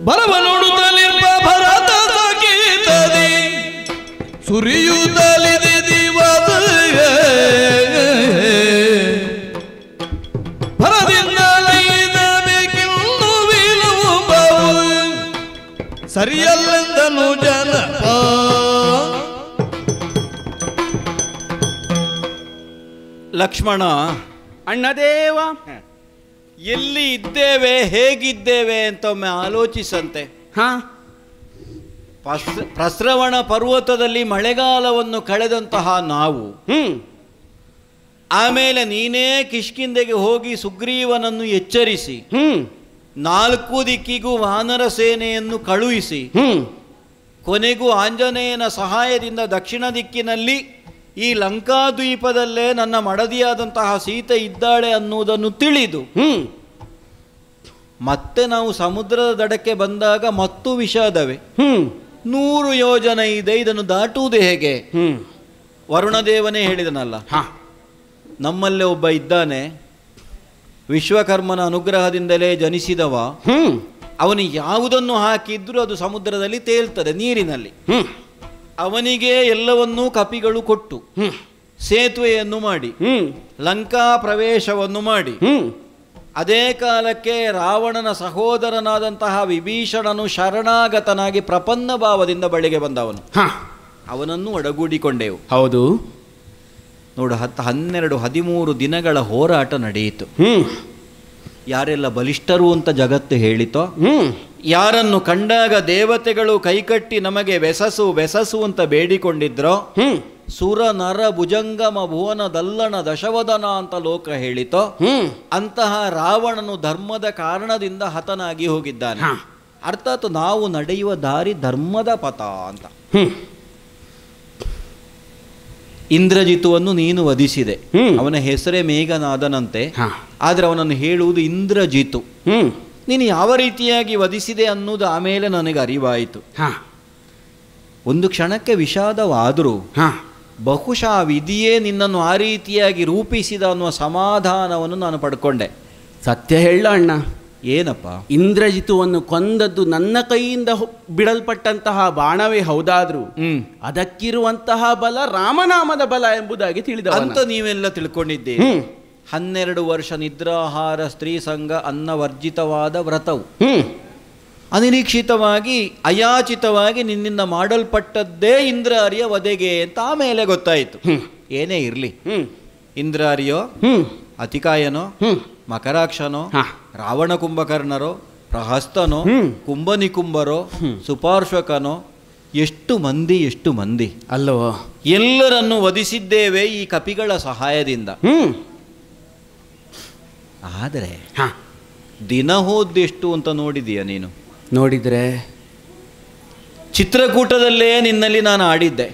ಬರವ ನೋಡುತ್ತಲಿರ್ಪ ಭರತ ಸಂಗೀತದಿ ಸುರಿಯುತ್ತಲಿದೆ ದಿವಸ ಭರದಿಂದಲೈದಬೇಕೆಂದು ವಿಲಂಬವು ಸರಿಯಲ್ಲೆಂದನು ಜನಪ. ಲಕ್ಷ್ಮಣ, ಅಣ್ಣದೇವ, ಎಲ್ಲಿ ಇದ್ದೇವೆ, ಹೇಗಿದ್ದೇವೆ ಅಂತ ಒಮ್ಮೆ ಆಲೋಚಿಸಂತೆ. ಪ್ರಸ್ರವಣ ಪರ್ವತದಲ್ಲಿ ಮಳೆಗಾಲವನ್ನು ಕಳೆದಂತಹ ನಾವು, ಆಮೇಲೆ ನೀನೇ ಕಿಷ್ಕಿಂಧೆಗೆ ಹೋಗಿ ಸುಗ್ರೀವನನ್ನು ಎಚ್ಚರಿಸಿ 4 ದಿಕ್ಕಿಗೂ ವಾನರ ಸೇನೆಯನ್ನು ಕಳುಹಿಸಿ ಕೊನೆಗೂ ಆಂಜನೇಯನ ಸಹಾಯದಿಂದ ದಕ್ಷಿಣ ದಿಕ್ಕಿನಲ್ಲಿ ಈ ಲಂಕಾದ್ವೀಪದಲ್ಲೇ ನನ್ನ ಮಡದಿಯಾದಂತಹ ಸೀತೆ ಇದ್ದಾಳೆ ಅನ್ನುವುದನ್ನು ತಿಳಿದು ಮತ್ತೆ ನಾವು ಸಮುದ್ರದ ದಡಕ್ಕೆ ಬಂದಾಗ ಮತ್ತು ವಿಷಾದವೇ. 100 ಯೋಜನೆ ಇದೆ, ಇದನ್ನು ದಾಟುವುದು ಹೇಗೆ? ವರುಣದೇವನೇ ಹೇಳಿದನಲ್ಲ, ನಮ್ಮಲ್ಲೇ ಒಬ್ಬ ಇದ್ದಾನೆ, ವಿಶ್ವಕರ್ಮನ ಅನುಗ್ರಹದಿಂದಲೇ ಜನಿಸಿದವ, ಅವನು ಯಾವುದನ್ನು ಹಾಕಿದ್ರೂ ಅದು ಸಮುದ್ರದಲ್ಲಿ ತೇಲ್ತದೆ, ನೀರಿನಲ್ಲಿ. ಅವನಿಗೆ ಎಲ್ಲವನ್ನೂ ಕಪಿಗಳು ಕೊಟ್ಟು ಸೇತುವೆಯನ್ನು ಮಾಡಿ ಲಂಕಾ ಪ್ರವೇಶವನ್ನು ಮಾಡಿ ಅದೇ ಕಾಲಕ್ಕೆ ರಾವಣನ ಸಹೋದರನಾದಂತಹ ವಿಭೀಷಣನು ಶರಣಾಗತನಾಗಿ ಪ್ರಪನ್ನ ಭಾವದಿಂದ ಬಳಿಗೆ ಬಂದವನು. ಅವನನ್ನು ಒಡಗೂಡಿಕೊಂಡೆವು. ಹೌದು, ನೋಡು, 12, 13 ದಿನಗಳ ಹೋರಾಟ ನಡೆಯಿತು. ಯಾರೆಲ್ಲ ಬಲಿಷ್ಠರು ಅಂತ ಜಗತ್ತು ಹೇಳಿತೋ, ಯಾರನ್ನು ಕಂಡಾಗ ದೇವತೆಗಳು ಕೈಕಟ್ಟಿ ನಮಗೆ ಬೆಸಸು ಅಂತ ಬೇಡಿಕೊಂಡಿದ್ರೋ, ಸುರ ನರ ಭುಜಂಗಮ ಭುವನ ದಲ್ಲಣ ದಶವದನ ಅಂತ ಲೋಕ ಹೇಳಿತೋ, ಅಂತಹ ರಾವಣನು ಧರ್ಮದ ಕಾರಣದಿಂದ ಹತನಾಗಿ ಹೋಗಿದ್ದಾನೆ. ಅರ್ಥಾತ್ ನಾವು ನಡೆಯುವ ದಾರಿ ಧರ್ಮದ ಪಥ ಅಂತ. ಇಂದ್ರಜಿತುವನ್ನು ನೀನು ವಧಿಸಿದೆ, ಅವನ ಹೆಸರೇ ಮೇಘನಾದನಂತೆ, ಆದ್ರೆ ಅವನನ್ನು ಹೇಳುವುದು ಇಂದ್ರಜಿತು. ನೀನು ಯಾವ ರೀತಿಯಾಗಿ ವಧಿಸಿದೆ ಅನ್ನೋದು ಆಮೇಲೆ ನನಗೆ ಅರಿವಾಯಿತು. ಒಂದು ಕ್ಷಣಕ್ಕೆ ವಿಷಾದವಾದರೂ ಬಹುಶಃ ವಿಧಿಯೇ ನಿನ್ನನ್ನು ಆ ರೀತಿಯಾಗಿ ರೂಪಿಸಿದ ಅನ್ನುವ ಸಮಾಧಾನವನ್ನು ನಾನು ಪಡ್ಕೊಂಡೆ. ಸತ್ಯ ಹೇಳ ಅಣ್ಣ, ಏನಪ್ಪ? ಇಂದ್ರಜಿತುವನ್ನು ಕೊಂದದ್ದು ನನ್ನ ಕೈಯಿಂದ ಬಿಡಲ್ಪಟ್ಟಂತಹ ಬಾಣವೇ ಹೌದಾದ್ರೂ ಅದಕ್ಕಿರುವಂತಹ ಬಲ ರಾಮನಾಮದ ಬಲ ಎಂಬುದಾಗಿ ತಿಳಿದ ಅಂತ ನೀವೆಲ್ಲ ತಿಳ್ಕೊಂಡಿದ್ದೀರಿ. 12 ವರ್ಷ ನಿದ್ರಾಹಾರ ಸ್ತ್ರೀ ಸಂಘ ಅನ್ನವರ್ಜಿತವಾದ ವ್ರತವು ಅನಿರೀಕ್ಷಿತವಾಗಿ ಅಯಾಚಿತವಾಗಿ ನಿನ್ನಿಂದ ಮಾಡಲ್ಪಟ್ಟದ್ದೇ ಇಂದ್ರಾರಿಯ ವಧೆಗೆ ಅಂತ ಆಮೇಲೆ ಗೊತ್ತಾಯಿತು. ಏನೇ ಇರಲಿ, ಇಂದ್ರಾರಿಯೋ, ಅತಿಕಾಯನೋ, ಮಕರಾಕ್ಷನೋ, ರಾವಣ ಕುಂಭಕರ್ಣರೋ, ಪ್ರಹಸ್ತನೋ, ಕುಂಭನಿಕುಂಭರೋ, ಸುಪಾರ್ಶ್ವಕನೋ, ಎಷ್ಟು ಮಂದಿ ಅಲ್ಲವೋ, ಎಲ್ಲರನ್ನು ವಧಿಸಿದ್ದೇವೆ ಈ ಕಪಿಗಳ ಸಹಾಯದಿಂದ. ಆದರೆ ದಿನ ಹೋದ್ದೆಷ್ಟು ಅಂತ ನೋಡಿದೀಯ ನೀನು? ನೋಡಿದ್ರೆ ಚಿತ್ರಕೂಟದಲ್ಲೇ ನಿನ್ನಲ್ಲಿ ನಾನು ಆಡಿದ್ದೆ.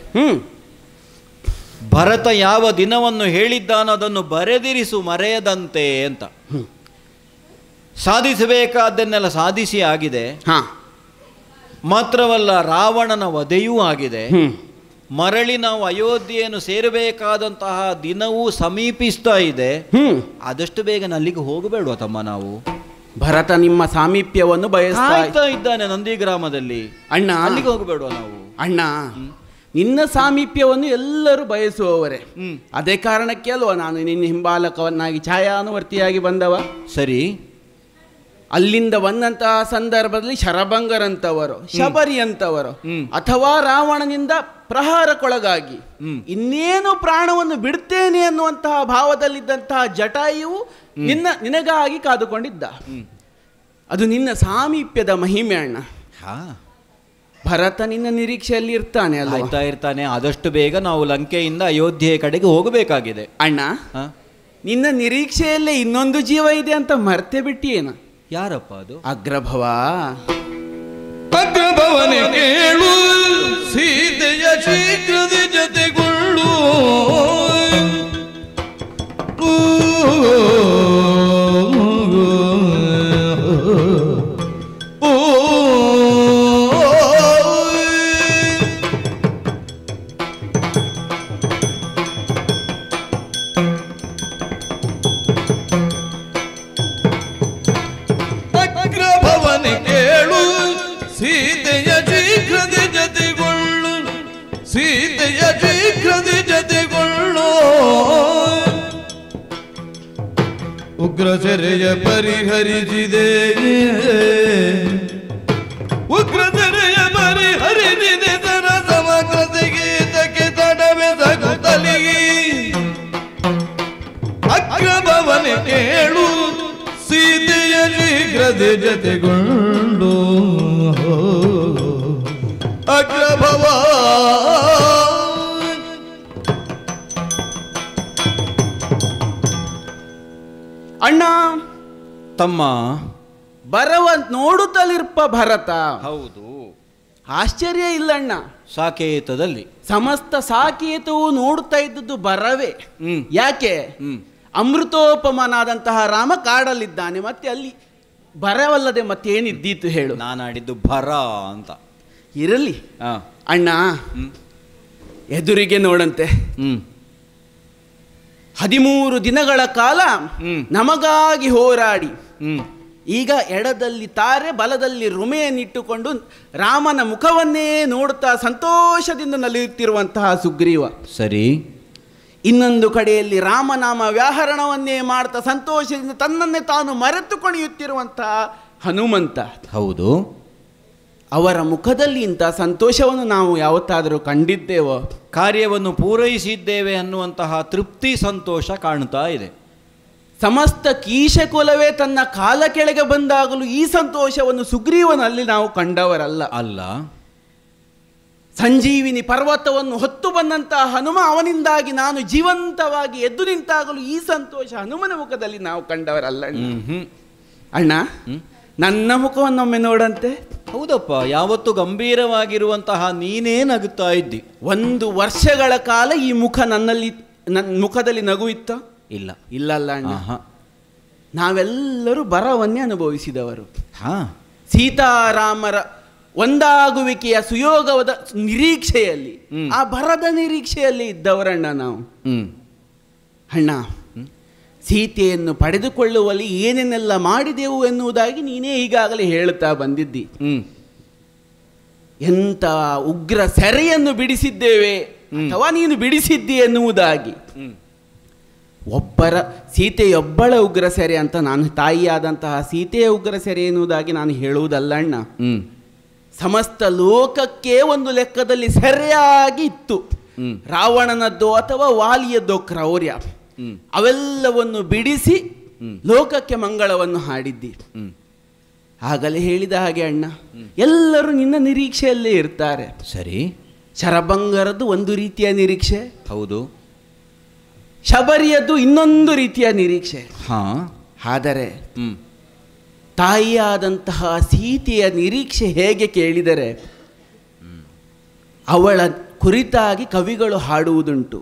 ಭರತ ಯಾವ ದಿನವನ್ನು ಹೇಳಿದ್ದಾನೋ ಅದನ್ನು ಬರೆದಿರಿಸು ಮರೆಯದಂತೆ ಅಂತ. ಸಾಧಿಸಬೇಕಾದ್ದನ್ನೆಲ್ಲ ಸಾಧಿಸಿ ಆಗಿದೆ. ಮಾತ್ರವಲ್ಲ, ರಾವಣನ ವಧೆಯೂ ಆಗಿದೆ. ಮರಳಿ ನಾವು ಅಯೋಧ್ಯೆಯನ್ನು ಸೇರಬೇಕಾದಂತಹ ದಿನವೂ ಸಮೀಪಿಸ್ತಾ ಇದೆ. ಆದಷ್ಟು ಬೇಗ ಅಲ್ಲಿಗೆ ಹೋಗಬೇಡುವ ತಮ್ಮ. ನಾವು ಭರತ ನಿಮ್ಮ ಸಾಮೀಪ್ಯವನ್ನು ಬಯಸ್ತಾ ಇದ್ದಾನೆ ನಂದಿಗ್ರಾಮದಲ್ಲಿ. ಅಣ್ಣ, ಅಲ್ಲಿಗೆ ಹೋಗಬೇಡುವ ನಾವು. ಅಣ್ಣ, ನಿನ್ನ ಸಾಮೀಪ್ಯವನ್ನು ಎಲ್ಲರೂ ಬಯಸುವವರೇ. ಅದೇ ಕಾರಣಕ್ಕೆ ಅಲ್ವಾ ನಾನು ನಿನ್ನ ಹಿಂಬಾಲಕವನ್ನಾಗಿ ಛಾಯಾನುವರ್ತಿಯಾಗಿ ಬಂದವ. ಸರಿ, ಅಲ್ಲಿಂದ ಬಂದಂತಹ ಸಂದರ್ಭದಲ್ಲಿ ಶರಭಂಗರಂತವರು, ಶಬರಿ ಅಂತವರು, ಅಥವಾ ರಾವಣನಿಂದ ಪ್ರಹಾರಕ್ಕೊಳಗಾಗಿ ಇನ್ನೇನು ಪ್ರಾಣವನ್ನು ಬಿಡ್ತೇನೆ ಅನ್ನುವಂತಹ ಭಾವದಲ್ಲಿದ್ದಂತಹ ಜಟಾಯುವು ನಿನಗಾಗಿ ಕಾದುಕೊಂಡಿದ್ದ. ಅದು ನಿನ್ನ ಸಾಮೀಪ್ಯದ ಮಹಿಮೆ ಅಣ್ಣ. ಭರತ ನಿನ್ನ ನಿರೀಕ್ಷೆಯಲ್ಲಿ ಇರ್ತಾನೆ ಅಲ್ಲ? ಇರ್ತಾನೆ. ಆದಷ್ಟು ಬೇಗ ನಾವು ಲಂಕೆಯಿಂದ ಅಯೋಧ್ಯೆ ಕಡೆಗೆ ಹೋಗಬೇಕಾಗಿದೆ. ಅಣ್ಣ, ನಿನ್ನ ನಿರೀಕ್ಷೆಯಲ್ಲೇ ಇನ್ನೊಂದು ಜೀವ ಇದೆ ಅಂತ ಮರ್ತೆ ಬಿಟ್ಟಿಯೇನು? ಯಾರಪ್ಪ ಅದು? ಅಗ್ರಭವ. ಅಗ್ರಭವನೆ ಕೇಳು, ಸೀತೆಯ ಶೀಘ್ರದ ಜತೆಗೊಳ್ಳು. ಅಗ್ರಭವನೆ ಕೇಳು, ಉಗ್ರ ಸೆರೆಯ ಪರಿಹರಿಸಿದೆ ಉಗ್ರ ಸೆರೆಯ ಪರಿಹರಿಸಿದೆ ತನ ಸಮಗ್ರತೆಗೆ ಇದಕ್ಕೆ ತಡವೆ ಸಗುತ್ತಲಿ ಅಗ್ರಭವನೆ ಕೇಳು ಸೀತೆಯ ಶೀಘ್ರತೆ ಜತೆಗೊಂಡು ಅಗ್ರಭವ ಅಣ್ಣ ತಮ್ಮ ಬರವ ನೋಡುತ್ತಲಿರ್ಪ ಭರತ. ಹೌದು, ಆಶ್ಚರ್ಯ ಇಲ್ಲ ಅಣ್ಣ. ಸಾಕೇತದಲ್ಲಿ ಸಮಸ್ತ ಸಾಕೇತವು ನೋಡುತ್ತಾ ಇದ್ದದ್ದು ಬರವೇ. ಹ್ಮ್. ಯಾಕೆ? ಹ್ಮ್. ಅಮೃತೋಪಮನಾದಂತಹ ರಾಮ ಕಾಡಲ್ಲಿದ್ದಾನೆ, ಮತ್ತೆ ಅಲ್ಲಿ ಬರವಲ್ಲದೆ ಮತ್ತೇನಿದ್ದೀತು ಹೇಳು? ನಾನಾಡಿದ್ದು ಭರ ಅಂತ. ಇರಲಿ ಆ. ಅಣ್ಣ, ಹ್ಮ್. ಎದುರಿಗೆ ನೋಡಂತೆ. ಹ್ಮ್. 13 ದಿನಗಳ ಕಾಲ ನಮಗಾಗಿ ಹೋರಾಡಿ ಈಗ ಎಡದಲ್ಲಿ ತಾರೆ ಬಲದಲ್ಲಿ ರುಮೆಯನ್ನಿಟ್ಟುಕೊಂಡು ರಾಮನ ಮುಖವನ್ನೇ ನೋಡುತ್ತಾ ಸಂತೋಷದಿಂದ ನಲಿಯುತ್ತಿರುವಂತಹ ಸುಗ್ರೀವ. ಸರಿ. ಇನ್ನೊಂದು ಕಡೆಯಲ್ಲಿ ರಾಮನಾಮ ವ್ಯಾಹರಣವನ್ನೇ ಮಾಡ್ತಾ ಸಂತೋಷದಿಂದ ತನ್ನನ್ನೇ ತಾನು ಮರೆತು ಕುಣಿಯುತ್ತಿರುವಂತಹ ಹನುಮಂತ. ಹೌದು. ಅವರ ಮುಖದಲ್ಲಿ ಇಂಥ ಸಂತೋಷವನ್ನು ನಾವು ಯಾವತ್ತಾದರೂ ಕಂಡಿದ್ದೇವೋ? ಕಾರ್ಯವನ್ನು ಪೂರೈಸಿದ್ದೇವೆ ಅನ್ನುವಂತಹ ತೃಪ್ತಿ ಸಂತೋಷ ಕಾಣ್ತಾ ಇದೆ. ಸಮಸ್ತ ಕೀಶಕುಲವೇ ತನ್ನ ಕಾಲ ಕೆಳಗೆ ಬಂದಾಗಲೂ ಈ ಸಂತೋಷವನ್ನು ಸುಗ್ರೀವನಲ್ಲಿ ನಾವು ಕಂಡವರಲ್ಲ. ಅಲ್ಲ. ಸಂಜೀವಿನಿ ಪರ್ವತವನ್ನು ಹೊತ್ತು ಬಂದಂತಹ ಹನುಮ, ಅವನಿಂದಾಗಿ ನಾನು ಜೀವಂತವಾಗಿ ಎದ್ದು ನಿಂತಾಗಲೂ ಈ ಸಂತೋಷ ಹನುಮನ ಮುಖದಲ್ಲಿ ನಾವು ಕಂಡವರಲ್ಲ. ಅಣ್ಣ, ನನ್ನ ಮುಖವನ್ನೊಮ್ಮೆ ನೋಡಂತೆ. ಹೌದಪ್ಪ, ಯಾವತ್ತು ಗಂಭೀರವಾಗಿರುವಂತಹ ನೀನೇ ನಗುತ್ತಾ ಇದ್ದಿ. 1 ವರ್ಷಗಳ ಕಾಲ ಈ ಮುಖ ನನ್ನ ಮುಖದಲ್ಲಿ ನಗು ಇತ್ತ? ಇಲ್ಲ. ಇಲ್ಲಲ್ಲ ಅಣ್ಣ. ನಾವೆಲ್ಲರೂ ಬರವನ್ನೇ ಅನುಭವಿಸಿದವರು. ಸೀತಾರಾಮರ ಒಂದಾಗುವಿಕೆಯ ಸುಯೋಗವಾದ ನಿರೀಕ್ಷೆಯಲ್ಲಿ, ಆ ಬರದ ನಿರೀಕ್ಷೆಯಲ್ಲಿ ಇದ್ದವರಣ್ಣ ನಾವು. ಅಣ್ಣ, ಸೀತೆಯನ್ನು ಪಡೆದುಕೊಳ್ಳುವಲ್ಲಿ ಏನೇನೆಲ್ಲ ಮಾಡಿದೆವು ಎನ್ನುವುದಾಗಿ ನೀನೇ ಈಗಾಗಲೇ ಹೇಳುತ್ತಾ ಬಂದಿದ್ದಿ. ಎಂಥ ಉಗ್ರ ಸೆರೆಯನ್ನು ಬಿಡಿಸಿದ್ದೇವೆ ಅಥವಾ ನೀನು ಬಿಡಿಸಿದ್ದಿ ಎನ್ನುವುದಾಗಿ. ಸೀತೆಯೊಬ್ಬಳ ಉಗ್ರ ಸೆರೆ ಅಂತ ನಾನು, ತಾಯಿಯಾದಂತಹ ಸೀತೆಯ ಉಗ್ರ ಸೆರೆ ಎನ್ನುವುದಾಗಿ ನಾನು ಹೇಳುವುದಲ್ಲ ಅಣ್ಣ. ಸಮಸ್ತ ಲೋಕಕ್ಕೆ ಒಂದು ಲೆಕ್ಕದಲ್ಲಿ ಸೆರೆಯಾಗಿ ಇತ್ತು. ರಾವಣನದ್ದೋ ಅಥವಾ ವಾಲಿಯದ್ದೋ ಕ್ರೌರ್ಯ, ಅವೆಲ್ಲವನ್ನು ಬಿಡಿಸಿ ಲೋಕಕ್ಕೆ ಮಂಗಳವನ್ನು ಹಾಡಿದ್ದಿ. ಆಗಲೇ ಹೇಳಿದ ಹಾಗೆ ಅಣ್ಣ, ಎಲ್ಲರೂ ನಿನ್ನ ನಿರೀಕ್ಷೆಯಲ್ಲೇ ಇರ್ತಾರೆ. ಸರಿ. ಶರಭಂಗರದ್ದು ಒಂದು ರೀತಿಯ ನಿರೀಕ್ಷೆ. ಹೌದು. ಶಬರಿಯದ್ದು ಇನ್ನೊಂದು ರೀತಿಯ ನಿರೀಕ್ಷೆ. ಆದರೆ ತಾಯಿಯಾದಂತಹ ಸೀತೆಯ ನಿರೀಕ್ಷೆ ಹೇಗೆ ಕೇಳಿದರೆ, ಅವಳ ಕುರಿತಾಗಿ ಕವಿಗಳು ಹಾಡುವುದುಂಟು.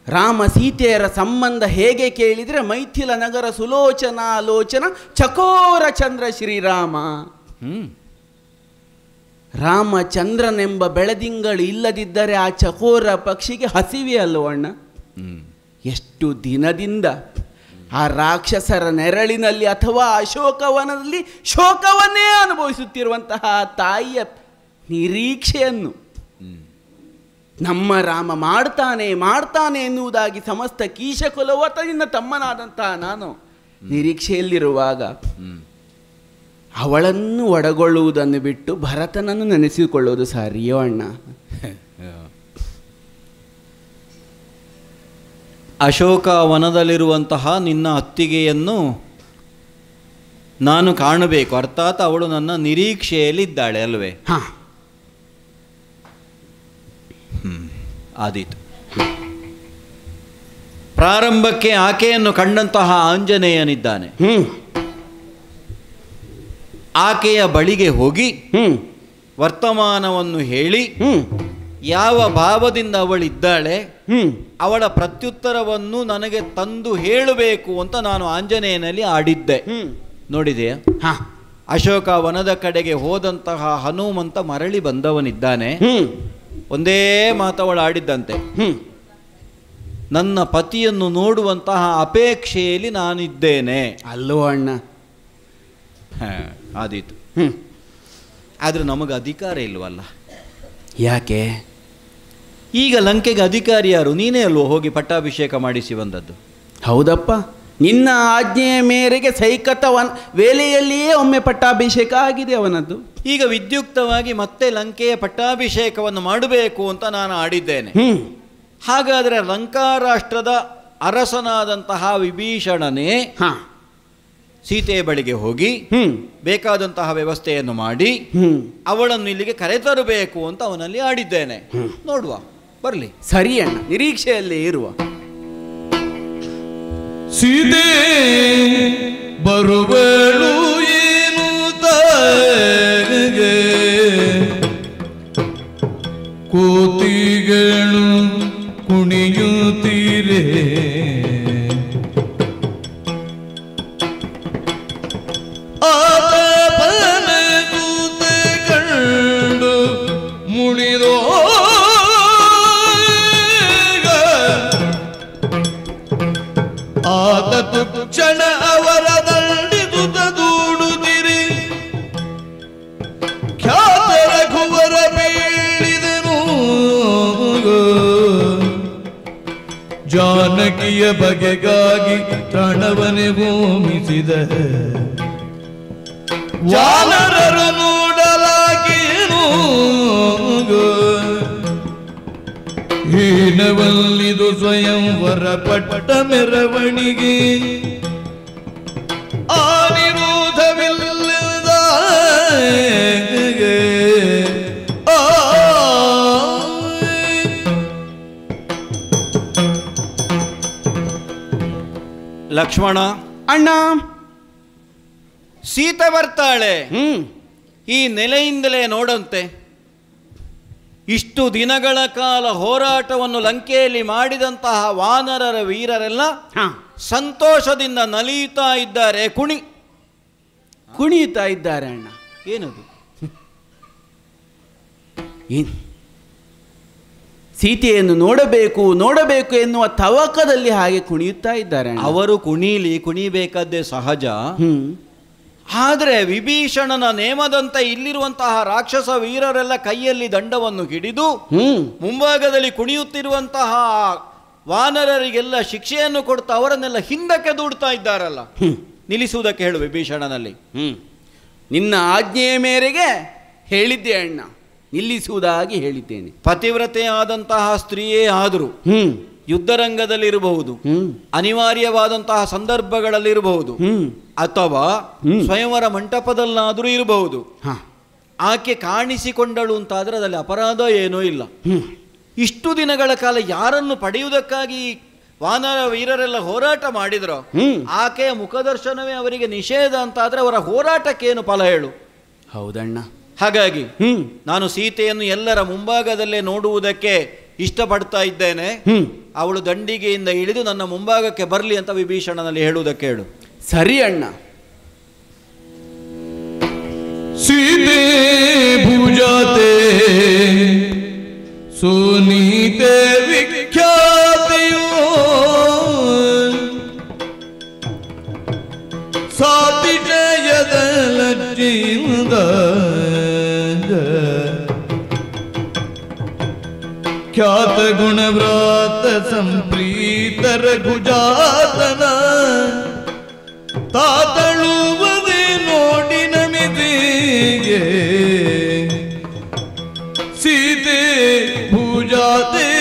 ರಾಮ ಸೀತೆಯರ ಸಂಬಂಧ ಹೇಗೆ ಕೇಳಿದರೆ, ಮೈಥಿಲ ನಗರ ಸುಲೋಚನಾಲೋಚನ ಚಕೋರ ಚಂದ್ರ ಶ್ರೀರಾಮ. ರಾಮಚಂದ್ರನೆಂಬ ಬೆಳದಿಂಗಳು ಇಲ್ಲದಿದ್ದರೆ ಆ ಚಕೋರ ಪಕ್ಷಿಗೆ ಹಸಿವೆ ಅಲ್ಲವಣ್ಣ. ಎಷ್ಟು ದಿನದಿಂದ ಆ ರಾಕ್ಷಸರ ನೆರಳಿನಲ್ಲಿ ಅಥವಾ ಅಶೋಕವನದಲ್ಲಿ ಶೋಕವನ್ನೇ ಅನುಭವಿಸುತ್ತಿರುವಂತಹ ತಾಯಿಯ ನಿರೀಕ್ಷೆಯನ್ನು ನಮ್ಮ ರಾಮ ಮಾಡ್ತಾನೆ ಎನ್ನುವುದಾಗಿ ಸಮಸ್ತ ಕೀಶಕುಲವು ಅಥವಾ ನಿನ್ನ ತಮ್ಮನಾದಂತಹ ನಾನು ನಿರೀಕ್ಷೆಯಲ್ಲಿರುವಾಗ ಅವಳನ್ನು ಒಡಗೊಳ್ಳುವುದನ್ನು ಬಿಟ್ಟು ಭರತನನ್ನು ನೆನೆಸಿಕೊಳ್ಳುವುದು ಸರಿಯೋ ಅಣ್ಣ? ಅಶೋಕ ವನದಲ್ಲಿರುವಂತಹ ನಿನ್ನ ಅತ್ತಿಗೆಯನ್ನು ನಾನು ಕಾಣಬೇಕು, ಅರ್ಥಾತ್ ಅವಳು ನನ್ನ ನಿರೀಕ್ಷೆಯಲ್ಲಿದ್ದಾಳೆ ಅಲ್ವೇ? ಆದೀತು. ಪ್ರಾರಂಭಕ್ಕೆ ಆಕೆಯನ್ನು ಕಂಡಂತಹ ಆಂಜನೇಯನಿದ್ದಾನೆ. ಆಕೆಯ ಬಳಿಗೆ ಹೋಗಿ ವರ್ತಮಾನವನ್ನು ಹೇಳಿ ಯಾವ ಭಾವದಿಂದ ಅವಳಿದ್ದಾಳೆ ಅವಳ ಪ್ರತ್ಯುತ್ತರವನ್ನು ನನಗೆ ತಂದು ಹೇಳಬೇಕು ಅಂತ ನಾನು ಆಂಜನೇಯನಲ್ಲಿ ಆಡಿದ್ದೆ. ನೋಡಿದೆಯಾ? ಅಶೋಕ ವನದ ಕಡೆಗೆ ಹೋದಂತಹ ಹನುಮಂತ ಮರಳಿ ಬಂದವನಿದ್ದಾನೆ. ಒಂದೇ ಮಾತವಳು ಆಡಿದ್ದಂತೆ, ನನ್ನ ಪತಿಯನ್ನು ನೋಡುವಂತಹ ಅಪೇಕ್ಷೆಯಲ್ಲಿ ನಾನಿದ್ದೇನೆ. ಅಲ್ಲೋ ಅಣ್ಣ. ಆದೀತು. ಆದ್ರೆ ನಮಗೆ ಅಧಿಕಾರ ಇಲ್ವಲ್ಲ. ಯಾಕೆ? ಈಗ ಲಂಕೆಗೆ ಅಧಿಕಾರಿ ಯಾರು? ನೀನೇ ಅಲ್ವೋ ಹೋಗಿ ಪಟ್ಟಾಭಿಷೇಕ ಮಾಡಿಸಿ ಬಂದದ್ದು. ಹೌದಪ್ಪ, ನಿನ್ನ ಆಜ್ಞೆಯ ಮೇರೆಗೆ ಸೈಕತವನ ವೇಳೆಯಲ್ಲಿಯೇ ಒಮ್ಮೆ ಪಟ್ಟಾಭಿಷೇಕ ಆಗಿದೆ ಅವನದ್ದು. ಈಗ ವಿದ್ಯುಕ್ತವಾಗಿ ಮತ್ತೆ ಲಂಕೆಯ ಪಟ್ಟಾಭಿಷೇಕವನ್ನು ಮಾಡಬೇಕು ಅಂತ ನಾನು ಆಡಿದ್ದೇನೆ. ಹಾಗಾದರೆ ಲಂಕಾ ರಾಷ್ಟ್ರದ ಅರಸನಾದಂತಹ ವಿಭೀಷಣನೇ ಸೀತೆಯ ಬಳಿಗೆ ಹೋಗಿ ಬೇಕಾದಂತಹ ವ್ಯವಸ್ಥೆಯನ್ನು ಮಾಡಿ ಅವಳನ್ನು ಇಲ್ಲಿಗೆ ಕರೆತರಬೇಕು ಅಂತ ಅವನಲ್ಲಿ ಆಡಿದ್ದೇನೆ. ನೋಡುವ, ಬರಲಿ. ಸರಿ ಅಣ್ಣ, ನಿರೀಕ್ಷೆಯಲ್ಲೇ ಇರುವ. ಸೀತೆ ಬರುವಳು ಏನು ತಾಗೆ ಕೋತಿಗಳು ಕುಣಿಯುತ್ತೀರೆ ಆತ ಬಲದೂತೆ ಕಂಡು ಮುಳಿದೋ ಆತ ತುಕ್ಷಣ ಅವರ ದಂಡಿದುತ ದೂಡುತ್ತಿರಿ ಖ್ಯಾತ ರಘುವರ ಬೀಳಿದನು ಜಾನಕಿಯ ಬಗೆಗಾಗಿ ಪ್ರಾಣವನೆ ಭೂಮಿಸಿದ ವಾನರರು ನೋಡಲಾಗಿಯೇನು ಹೀನವಲ್ಲಿದು ಸ್ವಯಂವರ ಪಟ್ಟ ಮೆರವಣಿಗೆ ಅನಿರೋಧವಿಲ್ಲದ ಲಕ್ಷ್ಮಣ, ಅಣ್ಣ, ಸೀತೆ ಬರ್ತಾಳೆ. ಈ ನೆಲೆಯಿಂದಲೇ ನೋಡಂತೆ. ಇಷ್ಟು ದಿನಗಳ ಕಾಲ ಹೋರಾಟವನ್ನು ಲಂಕೆಯಲ್ಲಿ ಮಾಡಿದಂತಹ ವಾನರರ ವೀರರೆಲ್ಲ ಸಂತೋಷದಿಂದ ನಲಿಯುತ್ತಾ ಇದ್ದಾರೆ, ಕುಣಿಯುತ್ತಾ ಇದ್ದಾರೆ. ಅಣ್ಣ, ಏನದು? ಸೀತೆಯನ್ನು ನೋಡಬೇಕು ನೋಡಬೇಕು ಎನ್ನುವ ತವಕದಲ್ಲಿ ಹಾಗೆ ಕುಣಿಯುತ್ತಾ ಇದ್ದಾರೆ. ಅವರು ಕುಣಿಬೇಕಾದ್ದೇ ಸಹಜ. ಆದರೆ ವಿಭೀಷಣನ ನೇಮದಂತೆ ಇಲ್ಲಿರುವಂತಹ ರಾಕ್ಷಸ ವೀರರೆಲ್ಲ ಕೈಯಲ್ಲಿ ದಂಡವನ್ನು ಹಿಡಿದು ಮುಂಭಾಗದಲ್ಲಿ ಕುಣಿಯುತ್ತಿರುವಂತಹ ವಾನರರಿಗೆಲ್ಲ ಶಿಕ್ಷೆಯನ್ನು ಕೊಡ್ತಾ ಅವರನ್ನೆಲ್ಲ ಹಿಂದಕ್ಕೆ ದೂಡ್ತಾ ಇದ್ದಾರಲ್ಲ. ನಿಲ್ಲಿಸುವುದಕ್ಕೆ ಹೇಳು ವಿಭೀಷಣನಲ್ಲಿ. ನಿನ್ನ ಆಜ್ಞೆಯ ಮೇರೆಗೆ ಹೇಳಿದ್ದೆ ಅಣ್ಣ, ನಿಲ್ಲಿಸುವುದಾಗಿ ಹೇಳಿದ್ದೇನೆ. ಪತಿವ್ರತೆಯಾದಂತಹ ಸ್ತ್ರೀಯೇ ಆದರೂ ಯುದ್ಧರಂಗದಲ್ಲಿರಬಹುದು, ಅನಿವಾರ್ಯವಾದಂತಹ ಸಂದರ್ಭಗಳಲ್ಲಿರಬಹುದು, ಅಥವಾ ಸ್ವಯಂವರ ಮಂಟಪದಲ್ಲಾದರೂ ಇರಬಹುದು. ಆಕೆ ಕಾಣಿಸಿಕೊಂಡಳು ಅಂತಾದ್ರೆ ಅದರಲ್ಲಿ ಅಪರಾಧ ಏನೂ ಇಲ್ಲ. ಇಷ್ಟು ದಿನಗಳ ಕಾಲ ಯಾರನ್ನು ಪಡೆಯುವುದಕ್ಕಾಗಿ ವಾನರ ವೀರರೆಲ್ಲ ಹೋರಾಟ ಮಾಡಿದ್ರು, ಆಕೆಯ ಮುಖದರ್ಶನವೇ ಅವರಿಗೆ ನಿಷೇಧ ಅಂತಾದ್ರೆ ಅವರ ಹೋರಾಟಕ್ಕೇನು ಫಲ ಹೇಳು? ಹೌದಣ್ಣ. ಹಾಗಾಗಿ ನಾನು ಸೀತೆಯನ್ನು ಎಲ್ಲರ ಮುಂಭಾಗದಲ್ಲೇ ನೋಡುವುದಕ್ಕೆ ಇಷ್ಟಪಡ್ತಾ ಇದ್ದೇನೆ. ಅವಳು ದಂಡಿಗೆಯಿಂದ ಇಳಿದು ನನ್ನ ಮುಂಭಾಗಕ್ಕೆ ಬರಲಿ ಅಂತ ವಿಭೀಷಣನಲ್ಲಿ ಹೇಳುವುದಕ್ಕೆ ಹೇಳು. ಸರಿ ಅಣ್ಣ. ಸೀತೆ ಭುಜಾತೆ ಸುನೀತೆ ವಿಖ್ಯಾತಿಯೋ ಸಾತಿಶಯದ ಲಜ್ಜಿಯಿಂದ ಖ್ಯಾತ ಗುಣವ್ರಾತ ಸಂಪ್ರೀತರ ಗುಜಾತನ ತಾತಳುವುದೇ ನೋಡಿ ನಮಿದಿಗೆ ಸೀತೆ ಭುಜಾತೆ.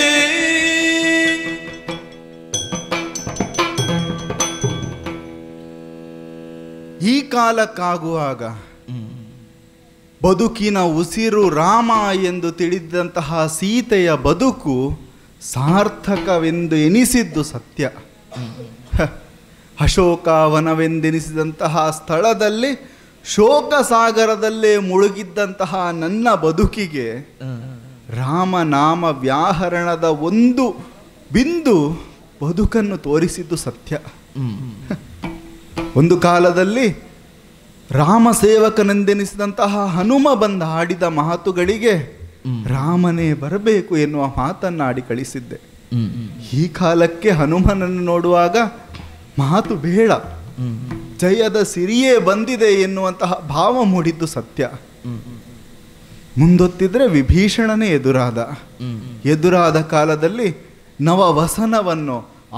ಈ ಕಾಲಕ್ಕಾಗುವಾಗ ಬದುಕಿನ ಉಸಿರು ರಾಮ ಎಂದು ತಿಳಿದಂತಹ ಸೀತೆಯ ಬದುಕು ಸಾರ್ಥಕವೆಂದು ಎನಿಸಿದ್ದು ಸತ್ಯ. ಅಶೋಕವನವೆಂದೆನಿಸಿದಂತಹ ಸ್ಥಳದಲ್ಲಿ ಶೋಕಸಾಗರದಲ್ಲೇ ಮುಳುಗಿದ್ದಂತಹ ನನ್ನ ಬದುಕಿಗೆ ರಾಮನಾಮ ವ್ಯಾಹರಣದ ಒಂದು ಬಿಂದು ಬದುಕನ್ನು ತೋರಿಸಿದ್ದು ಸತ್ಯ. ಒಂದು ಕಾಲದಲ್ಲಿ ರಾಮ ಸೇವಕನೆಂದೆನಿಸಿದಂತಹ ಹನುಮ ಬಂದ ಆಡಿದ ಮಾತುಗಳಿಗೆ ರಾಮನೇ ಬರಬೇಕು ಎನ್ನುವ ಮಾತನ್ನು ಆಡಿ ಕಳಿಸಿದ್ದೆ. ಈ ಕಾಲಕ್ಕೆ ಹನುಮನನ್ನು ನೋಡುವಾಗ ಮಾತು ಬೇಡ, ಜಯದ ಸಿರಿಯೇ ಬಂದಿದೆ ಎನ್ನುವಂತಹ ಭಾವ ಮೂಡಿದ್ದು ಸತ್ಯ. ಮುಂದೊತ್ತಿದ್ರೆ ವಿಭೀಷಣನೇ ಎದುರಾದ ಕಾಲದಲ್ಲಿ ನವವಸನವನ್ನು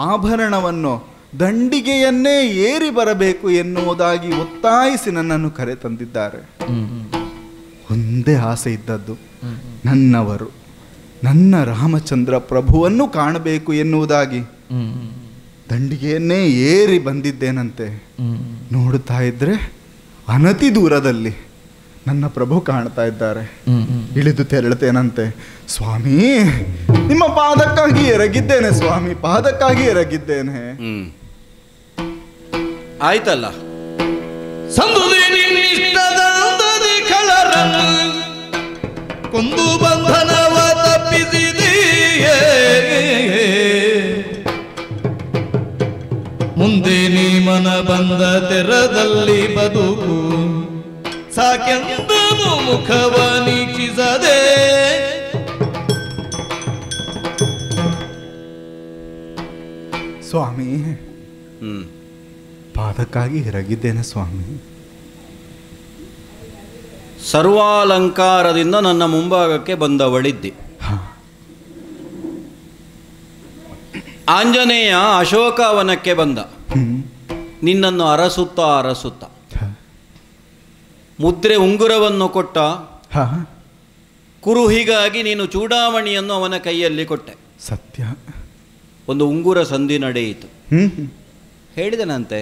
ಆಭರಣವನ್ನು ದಂಡಿಗೆಯನ್ನೇ ಏರಿ ಬರಬೇಕು ಎನ್ನುವುದಾಗಿ ಒತ್ತಾಯಿಸಿ ನನ್ನನ್ನು ಕರೆ ತಂದಿದ್ದಾರೆ. ಒಂದೇ ಆಸೆ ಇದ್ದದ್ದು, ನನ್ನವರು ನನ್ನ ರಾಮಚಂದ್ರ ಪ್ರಭುವನ್ನು ಕಾಣಬೇಕು ಎನ್ನುವುದಾಗಿ ದಂಡಿಗೆಯನ್ನೇ ಏರಿ ಬಂದಿದ್ದೇನಂತೆ. ನೋಡುತ್ತಾ ಇದ್ರೆ ಅನತಿ ದೂರದಲ್ಲಿ ನನ್ನ ಪ್ರಭು ಕಾಣ್ತಾ ಇದ್ದಾರೆ. ಇಳಿದು ತೆರಳುತ್ತೇನಂತೆ. ಸ್ವಾಮಿ, ನಿಮ್ಮ ಪಾದಕ್ಕಾಗಿ ಎರಗಿದ್ದೇನೆ ಸ್ವಾಮಿ, ಪಾದಕ್ಕಾಗಿ ಎರಗಿದ್ದೇನೆ. ಆಯ್ತಲ್ಲ. ಕೊಂದು ಬಂಧನವ ತಪ್ಪಿಸಿದೀಯೇ, ಮುಂದೆ ನೀ ಮನ ಬಂದ ತೆರದಲ್ಲಿ ಬದುಕು ಸಾಕೆಂದನು ಮುಖವ ನೀಕ್ಷಿಸದೆ. ಸ್ವಾಮಿ, ಪಾದಕ್ಕಾಗಿ ಎರಗಿದ್ದೇನೆ ಸ್ವಾಮಿ. ಸರ್ವಾಲಂಕಾರದಿಂದ ನನ್ನ ಮುಂಭಾಗಕ್ಕೆ ಬಂದವಳಿದ್ದಿ. ಆಂಜನೇಯ ಅಶೋಕವನಕ್ಕೆ ಬಂದ. ನಿನ್ನನ್ನು ಅರಸುತ್ತಾ ಅರಸುತ್ತ ಮುದ್ರೆ ಉಂಗುರವನ್ನು ಕೊಟ್ಟ. ಕುರುಹಿಗಾಗಿ ನೀನು ಚೂಡಾಮಣಿಯನ್ನು ಅವನ ಕೈಯಲ್ಲಿ ಕೊಟ್ಟೆ. ಸತ್ಯ. ಒಂದು ಉಂಗುರ ಸಂಧಿ ನಡೆಯಿತು. ಹೇಳಿದನಂತೆ,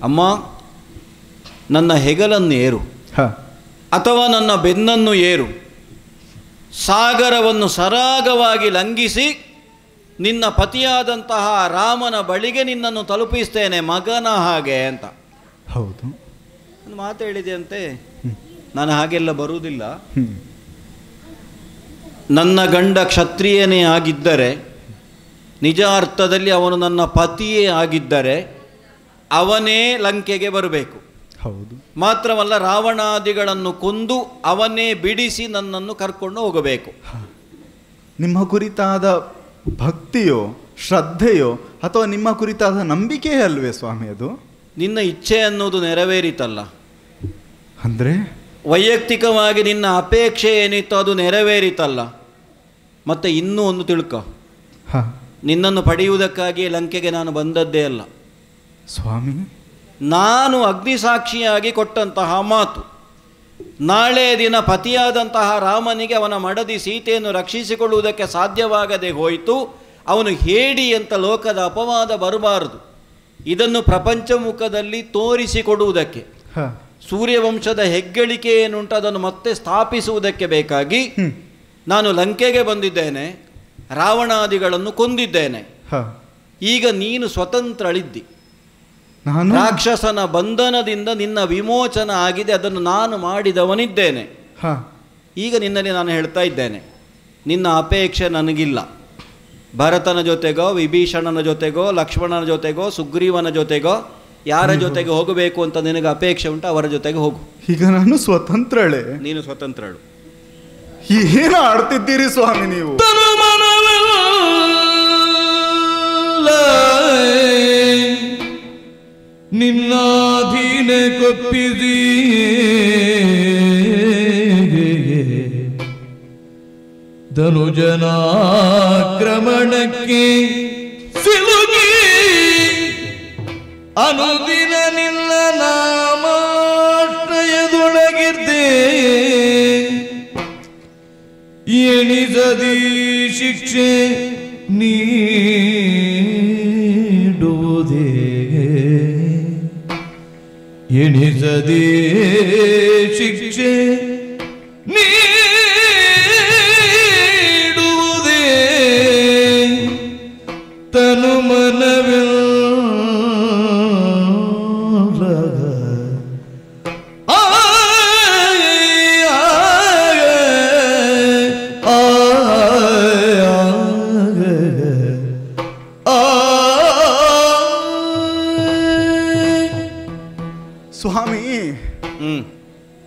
ಅಮ್ಮ, ನನ್ನ ಹೆಗಲನ್ನು ಏರು ಅಥವಾ ನನ್ನ ಬೆನ್ನನ್ನು ಏರು, ಸಾಗರವನ್ನು ಸರಾಗವಾಗಿ ಲಂಘಿಸಿ ನಿನ್ನ ಪತಿಯಾದಂತಹ ರಾಮನ ಬಳಿಗೆ ನಿನ್ನನ್ನು ತಲುಪಿಸ್ತೇನೆ ಮಗನ ಹಾಗೆ ಅಂತ. ಹೌದು, ಒಂದು ಮಾತು ಹೇಳಿದೆಯಂತೆ. ನಾನು ಹಾಗೆಲ್ಲ ಬರುವುದಿಲ್ಲ. ನನ್ನ ಗಂಡ ಕ್ಷತ್ರಿಯನೇ ಆಗಿದ್ದರೆ, ನಿಜ ಅರ್ಥದಲ್ಲಿ ಅವನು ನನ್ನ ಪತಿಯೇ ಆಗಿದ್ದರೆ ಅವನೇ ಲಂಕೆಗೆ ಬರಬೇಕು. ಹೌದು. ಮಾತ್ರವಲ್ಲ, ರಾವಣಾದಿಗಳನ್ನು ಕೊಂದು ಅವನೇ ಬಿಡಿಸಿ ನನ್ನನ್ನು ಕರ್ಕೊಂಡು ಹೋಗಬೇಕು. ನಿಮ್ಮ ಕುರಿತಾದ ಭಕ್ತಿಯೋ ಶ್ರದ್ಧೆಯೋ ಅಥವಾ ನಿಮ್ಮ ಕುರಿತಾದ ನಂಬಿಕೆಯೇ ಅಲ್ವೇ ಸ್ವಾಮಿ ಅದು? ನಿನ್ನ ಇಚ್ಛೆ ಅನ್ನೋದು ನೆರವೇರಿತಲ್ಲ. ಅಂದರೆ ವೈಯಕ್ತಿಕವಾಗಿ ನಿನ್ನ ಅಪೇಕ್ಷೆ ಏನಿತ್ತು ಅದು ನೆರವೇರಿತಲ್ಲ. ಮತ್ತೆ ಇನ್ನೂ ಒಂದು ತಿಳ್ಕೊ, ನಿನ್ನನ್ನು ಪಡೆಯುವುದಕ್ಕಾಗಿ ಲಂಕೆಗೆ ನಾನು ಬಂದದ್ದೇ ಅಲ್ಲ ಸ್ವಾಮಿ. ನಾನು ಅಗ್ನಿಸಾಕ್ಷಿಯಾಗಿ ಕೊಟ್ಟಂತಹ ಮಾತು, ನಾಳೆ ದಿನ ಪತಿಯಾದಂತಹ ರಾಮನಿಗೆ ಅವನ ಮಡದಿ ಸೀತೆಯನ್ನು ರಕ್ಷಿಸಿಕೊಳ್ಳುವುದಕ್ಕೆ ಸಾಧ್ಯವಾಗದೆ ಹೋಯಿತು, ಅವನು ಹೇಡಿ ಅಂತ ಲೋಕದ ಅಪವಾದ ಬರಬಾರದು. ಇದನ್ನು ಪ್ರಪಂಚ ಮುಖದಲ್ಲಿ ತೋರಿಸಿಕೊಡುವುದಕ್ಕೆ, ಸೂರ್ಯವಂಶದ ಹೆಗ್ಗಳಿಕೆ ಏನುಂಟು ಅದನ್ನು ಮತ್ತೆ ಸ್ಥಾಪಿಸುವುದಕ್ಕೆ ಬೇಕಾಗಿ ನಾನು ಲಂಕೆಗೆ ಬಂದಿದ್ದೇನೆ, ರಾವಣಾದಿಗಳನ್ನು ಕೊಂದಿದ್ದೇನೆ. ಈಗ ನೀನು ಸ್ವತಂತ್ರಳಿದ್ದಿ. ರಾಕ್ಷಸನ ಬಂಧನದಿಂದ ನಿನ್ನ ವಿಮೋಚನ ಆಗಿದೆ, ಅದನ್ನು ನಾನು ಮಾಡಿದವನಿದ್ದೇನೆ. ಈಗ ನಿನ್ನಲ್ಲಿ ನಾನು ಹೇಳ್ತಾ ಇದ್ದೇನೆ, ನಿನ್ನ ಅಪೇಕ್ಷೆ ನನಗಿಲ್ಲ. ಭರತನ ಜೊತೆಗೋ, ವಿಭೀಷಣನ ಜೊತೆಗೋ, ಲಕ್ಷ್ಮಣನ ಜೊತೆಗೋ, ಸುಗ್ರೀವನ ಜೊತೆಗೋ, ಯಾರ ಜೊತೆಗೆ ಹೋಗಬೇಕು ಅಂತ ನಿನಗೆ ಅಪೇಕ್ಷೆ ಉಂಟು ಅವರ ಜೊತೆಗೆ ಹೋಗು. ಈಗ ನಾನು ಸ್ವತಂತ್ರಳೆ. ನೀನು ಸ್ವತಂತ್ರಳು. ಏನು ಆಡ್ತಿದ್ದೀರಿ ಸ್ವಾಮಿ ನೀವು? ನಿನ್ನಾಧೀನ ಕೊಪ್ಪಿದಿ ಧನುಜನಾಕ್ರಮಣಕ್ಕೆ ಸಿಲುಗಿ ಅನುದಿನ ನಿನ್ನ ನಾಮಾಶ್ರಯದೊಳಗಿದ್ದೆ, ಎಣಿಸದಿ ಶಿಕ್ಷೆ ನೀಡುವುದೇ, ಎಣಿಸದೇ ಶಿಕ್ಷೆ ನೀಡುವುದೇ, ತನು ಮನವಿಲ್ಲ ಸ್ವಾಮಿ.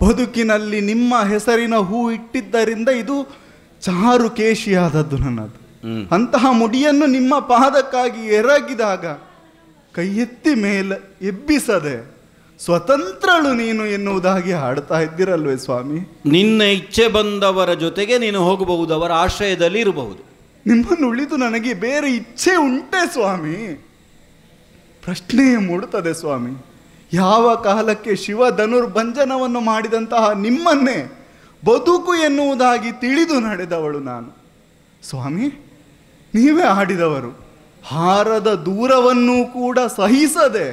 ಬದುಕಿನಲ್ಲಿ ನಿಮ್ಮ ಹೆಸರಿನ ಹೂ ಇಟ್ಟಿದ್ದರಿಂದ ಇದು ಚಾರು ಕೇಶಿಯಾದದ್ದು ನನ್ನದು. ಅಂತಹ ಮುಡಿಯನ್ನು ನಿಮ್ಮ ಪಾದಕ್ಕಾಗಿ ಎರಗಿದಾಗ ಕೈ ಎತ್ತಿ ಮೇಲೆ ಎಬ್ಬಿಸದೆ ಸ್ವತಂತ್ರಳು ನೀನು ಎನ್ನುವುದಾಗಿ ಹಾಡ್ತಾ ಇದ್ದಿರಲ್ವೇ ಸ್ವಾಮಿ? ನಿನ್ನ ಇಚ್ಛೆ ಬಂದವರ ಜೊತೆಗೆ ನೀನು ಹೋಗಬಹುದು, ಅವರ ಆಶ್ರಯದಲ್ಲಿ ಇರಬಹುದು. ನಿಮ್ಮನ್ನು ಉಳಿದು ನನಗೆ ಬೇರೆ ಇಚ್ಛೆ ಉಂಟೆ ಸ್ವಾಮಿ? ಪ್ರಶ್ನೆಯೇ ಮೂಡುತ್ತದೆ ಸ್ವಾಮಿ. ಯಾವ ಕಾಲಕ್ಕೆ ಶಿವ ಧನುರ್ಭಂಜನವನ್ನು ಮಾಡಿದಂತಹ ನಿಮ್ಮನ್ನೇ ಬದುಕು ಎನ್ನುವುದಾಗಿ ತಿಳಿದು ನಡೆದವಳು ನಾನು. ಸ್ವಾಮಿ, ನೀವೇ ಆಡಿದವರು. ಹಾರದ ದೂರವನ್ನೂ ಕೂಡ ಸಹಿಸದೆ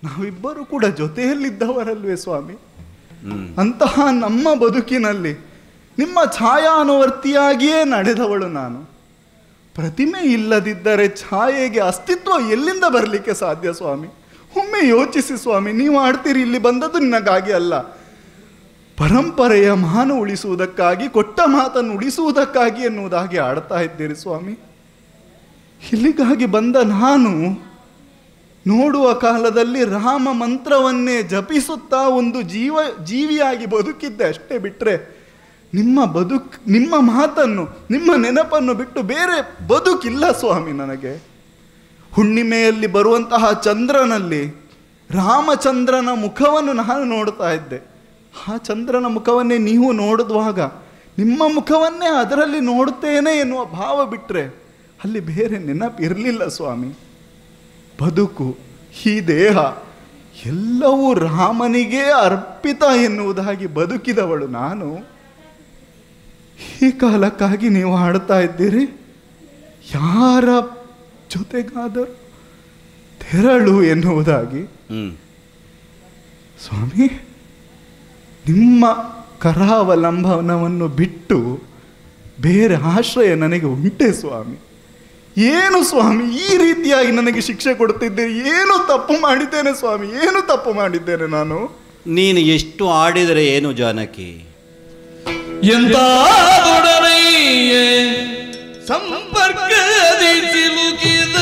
ನಾವಿಬ್ಬರು ಕೂಡ ಜೊತೆಯಲ್ಲಿದ್ದವರಲ್ವೇ ಸ್ವಾಮಿ. ಅಂತಹ ನಮ್ಮ ಬದುಕಿನಲ್ಲಿ ನಿಮ್ಮ ಛಾಯಾನುವರ್ತಿಯಾಗಿಯೇ ನಡೆದವಳು ನಾನು. ಪ್ರತಿಮೆ ಇಲ್ಲದಿದ್ದರೆ ಛಾಯೆಗೆ ಅಸ್ತಿತ್ವ ಎಲ್ಲಿಂದ ಬರಲಿಕ್ಕೆ ಸಾಧ್ಯ ಸ್ವಾಮಿ? ಒಮ್ಮೆ ಯೋಚಿಸಿ ಸ್ವಾಮಿ. ನೀವು ಆಡ್ತೀರಿ, ಇಲ್ಲಿ ಬಂದದ್ದು ನಿನಗಾಗಿ ಅಲ್ಲ, ಪರಂಪರೆಯ ಮಾನ ಉಳಿಸುವುದಕ್ಕಾಗಿ, ಕೊಟ್ಟ ಮಾತನ್ನು ಉಳಿಸುವುದಕ್ಕಾಗಿ ಎನ್ನುವುದಾಗಿ ಆಡ್ತಾ ಇದ್ದೀರಿ ಸ್ವಾಮಿ. ಇಲ್ಲಿಗಾಗಿ ಬಂದ ನಾನು ನೋಡುವ ಕಾಲದಲ್ಲಿ ರಾಮ ಮಂತ್ರವನ್ನೇ ಜಪಿಸುತ್ತಾ ಒಂದು ಜೀವಿಯಾಗಿ ಬದುಕಿದ್ದೆ ಅಷ್ಟೇ. ಬಿಟ್ಟರೆ ನಿಮ್ಮ ಮಾತನ್ನು, ನಿಮ್ಮ ನೆನಪನ್ನು ಬಿಟ್ಟು ಬೇರೆ ಬದುಕಿಲ್ಲ ಸ್ವಾಮಿ ನನಗೆ. ಹುಣ್ಣಿಮೆಯಲ್ಲಿ ಬರುವಂತಹ ಚಂದ್ರನಲ್ಲಿ ರಾಮಚಂದ್ರನ ಮುಖವನ್ನು ನಾನು ನೋಡ್ತಾ ಇದ್ದೆ. ಆ ಚಂದ್ರನ ಮುಖವನ್ನೇ ನೀವು ನೋಡಿದುವಾಗ ನಿಮ್ಮ ಮುಖವನ್ನೇ ಅದರಲ್ಲಿ ನೋಡುತ್ತೇನೆ ಎನ್ನುವ ಭಾವ ಬಿಟ್ಟರೆ ಅಲ್ಲಿ ಬೇರೆ ನೆನಪಿರಲಿಲ್ಲ ಸ್ವಾಮಿ. ಬದುಕು, ಈ ದೇಹ ಎಲ್ಲವೂ ರಾಮನಿಗೇ ಅರ್ಪಿತ ಎನ್ನುವುದಾಗಿ ಬದುಕಿದವಳು ನಾನು. ಈ ಕಾಲಕ್ಕಾಗಿ ನೀವು ಆಡ್ತಾ ಇದ್ದೀರಿ, ಯಾರ ಜೊತೆಗಾದರೂ ತೆರಳು ಎನ್ನುವುದಾಗಿ. ಸ್ವಾಮಿ, ನಿಮ್ಮ ಕರಾವಲಂಬನವನ್ನು ಬಿಟ್ಟು ಬೇರೆ ಆಶ್ರಯ ನನಗೆ ಉಂಟೆ ಸ್ವಾಮಿ? ಏನು ಸ್ವಾಮಿ ಈ ರೀತಿಯಾಗಿ ನನಗೆ ಶಿಕ್ಷೆ ಕೊಡ್ತಿದ್ದೀರಿ? ಏನು ತಪ್ಪು ಮಾಡಿದ್ದೇನೆ ಸ್ವಾಮಿ? ಏನು ತಪ್ಪು ಮಾಡಿದ್ದೇನೆ ನಾನು? ನೀನು ಎಷ್ಟು ಆಡಿದರೆ ಏನು ಜಾನಕಿ? ಎಂತಾದೊಡನೆಯೇ ಸಂಪರ್ಕದಿ ಸಿಲುಕಿದ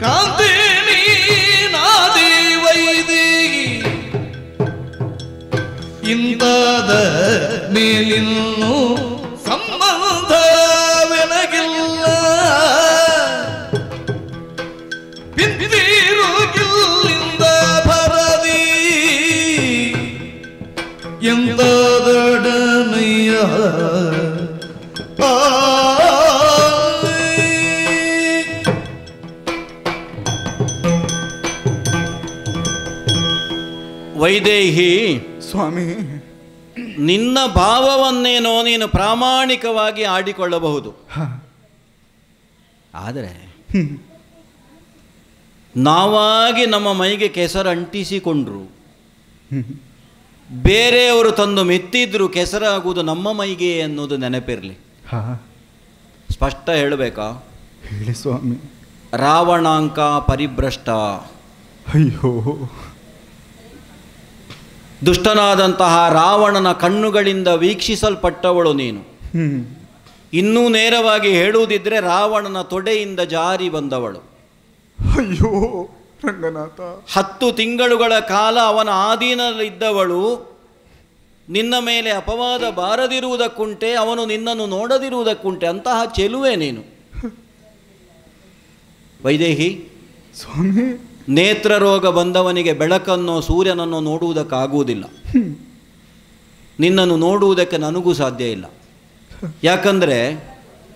ಕಾಂತಿನಿ ನಾದಿ ವೈದೇಹಿ ಇಂತಾದ ಮೇಲಿನ್ನು ಸಂಬಂಧವೆನಗಿಲ್ಲ ಪಿಂದಿರುಗಿಲ್ಲಿಂದ ಭರದಿ ಎಂತಾದಡನಯ್ಯ ವೈದೇಹಿ ಸ್ವಾಮಿ, ನಿನ್ನ ಭಾವವನ್ನೇನೋ ನೀನು ಪ್ರಾಮಾಣಿಕವಾಗಿ ಆಡಿಕೊಳ್ಳಬಹುದು. ಆದರೆ ನಾವಾಗಿ ನಮ್ಮ ಮೈಗೆ ಕೆಸರು ಅಂಟಿಸಿಕೊಂಡ್ರು, ಬೇರೆಯವರು ತಂದು ಮೆತ್ತಿದ್ರು ಕೆಸರಾಗುವುದು ನಮ್ಮ ಮೈಗೆ ಅನ್ನೋದು ನೆನಪಿರಲಿ. ಸ್ಪಷ್ಟ ಹೇಳಬೇಕಾ? ಹೇಳಿ ಸ್ವಾಮಿ. ರಾವಣಾಂಕ ಪರಿಭ್ರಷ್ಟ. ಅಯ್ಯೋ, ದುಷ್ಟನಾದಂತಹ ರಾವಣನ ಕಣ್ಣುಗಳಿಂದ ವೀಕ್ಷಿಸಲ್ಪಟ್ಟವಳು ನೀನು. ಇನ್ನೂ ನೇರವಾಗಿ ಹೇಳುವುದಿದ್ರೆ ರಾವಣನ ತೊಡೆಯಿಂದ ಜಾರಿ ಬಂದವಳು. ಅಯ್ಯೋ ರಂಗನಾಥ, 10 ತಿಂಗಳುಗಳ ಕಾಲ ಅವನ ಆಧೀನದಲ್ಲಿದ್ದವಳು. ನಿನ್ನ ಮೇಲೆ ಅಪವಾದ ಬಾರದಿರುವುದಕ್ಕುಂಟೆ, ಅವನು ನಿನ್ನನ್ನು ನೋಡದಿರುವುದಕ್ಕುಂಟೆ. ಅಂತಹ ಚೆಲುವೆ ನೀನು. ವೈದೇಹಿ ಸ್ವಾಮಿ, ನೇತ್ರ ರೋಗ ಬಂದವನಿಗೆ ಬೆಳಕನ್ನೋ ಸೂರ್ಯನನ್ನೋ ನೋಡುವುದಕ್ಕಾಗುವುದಿಲ್ಲ. ನಿನ್ನನ್ನು ನೋಡುವುದಕ್ಕೆ ನನಗೂ ಸಾಧ್ಯ ಇಲ್ಲ. ಯಾಕಂದರೆ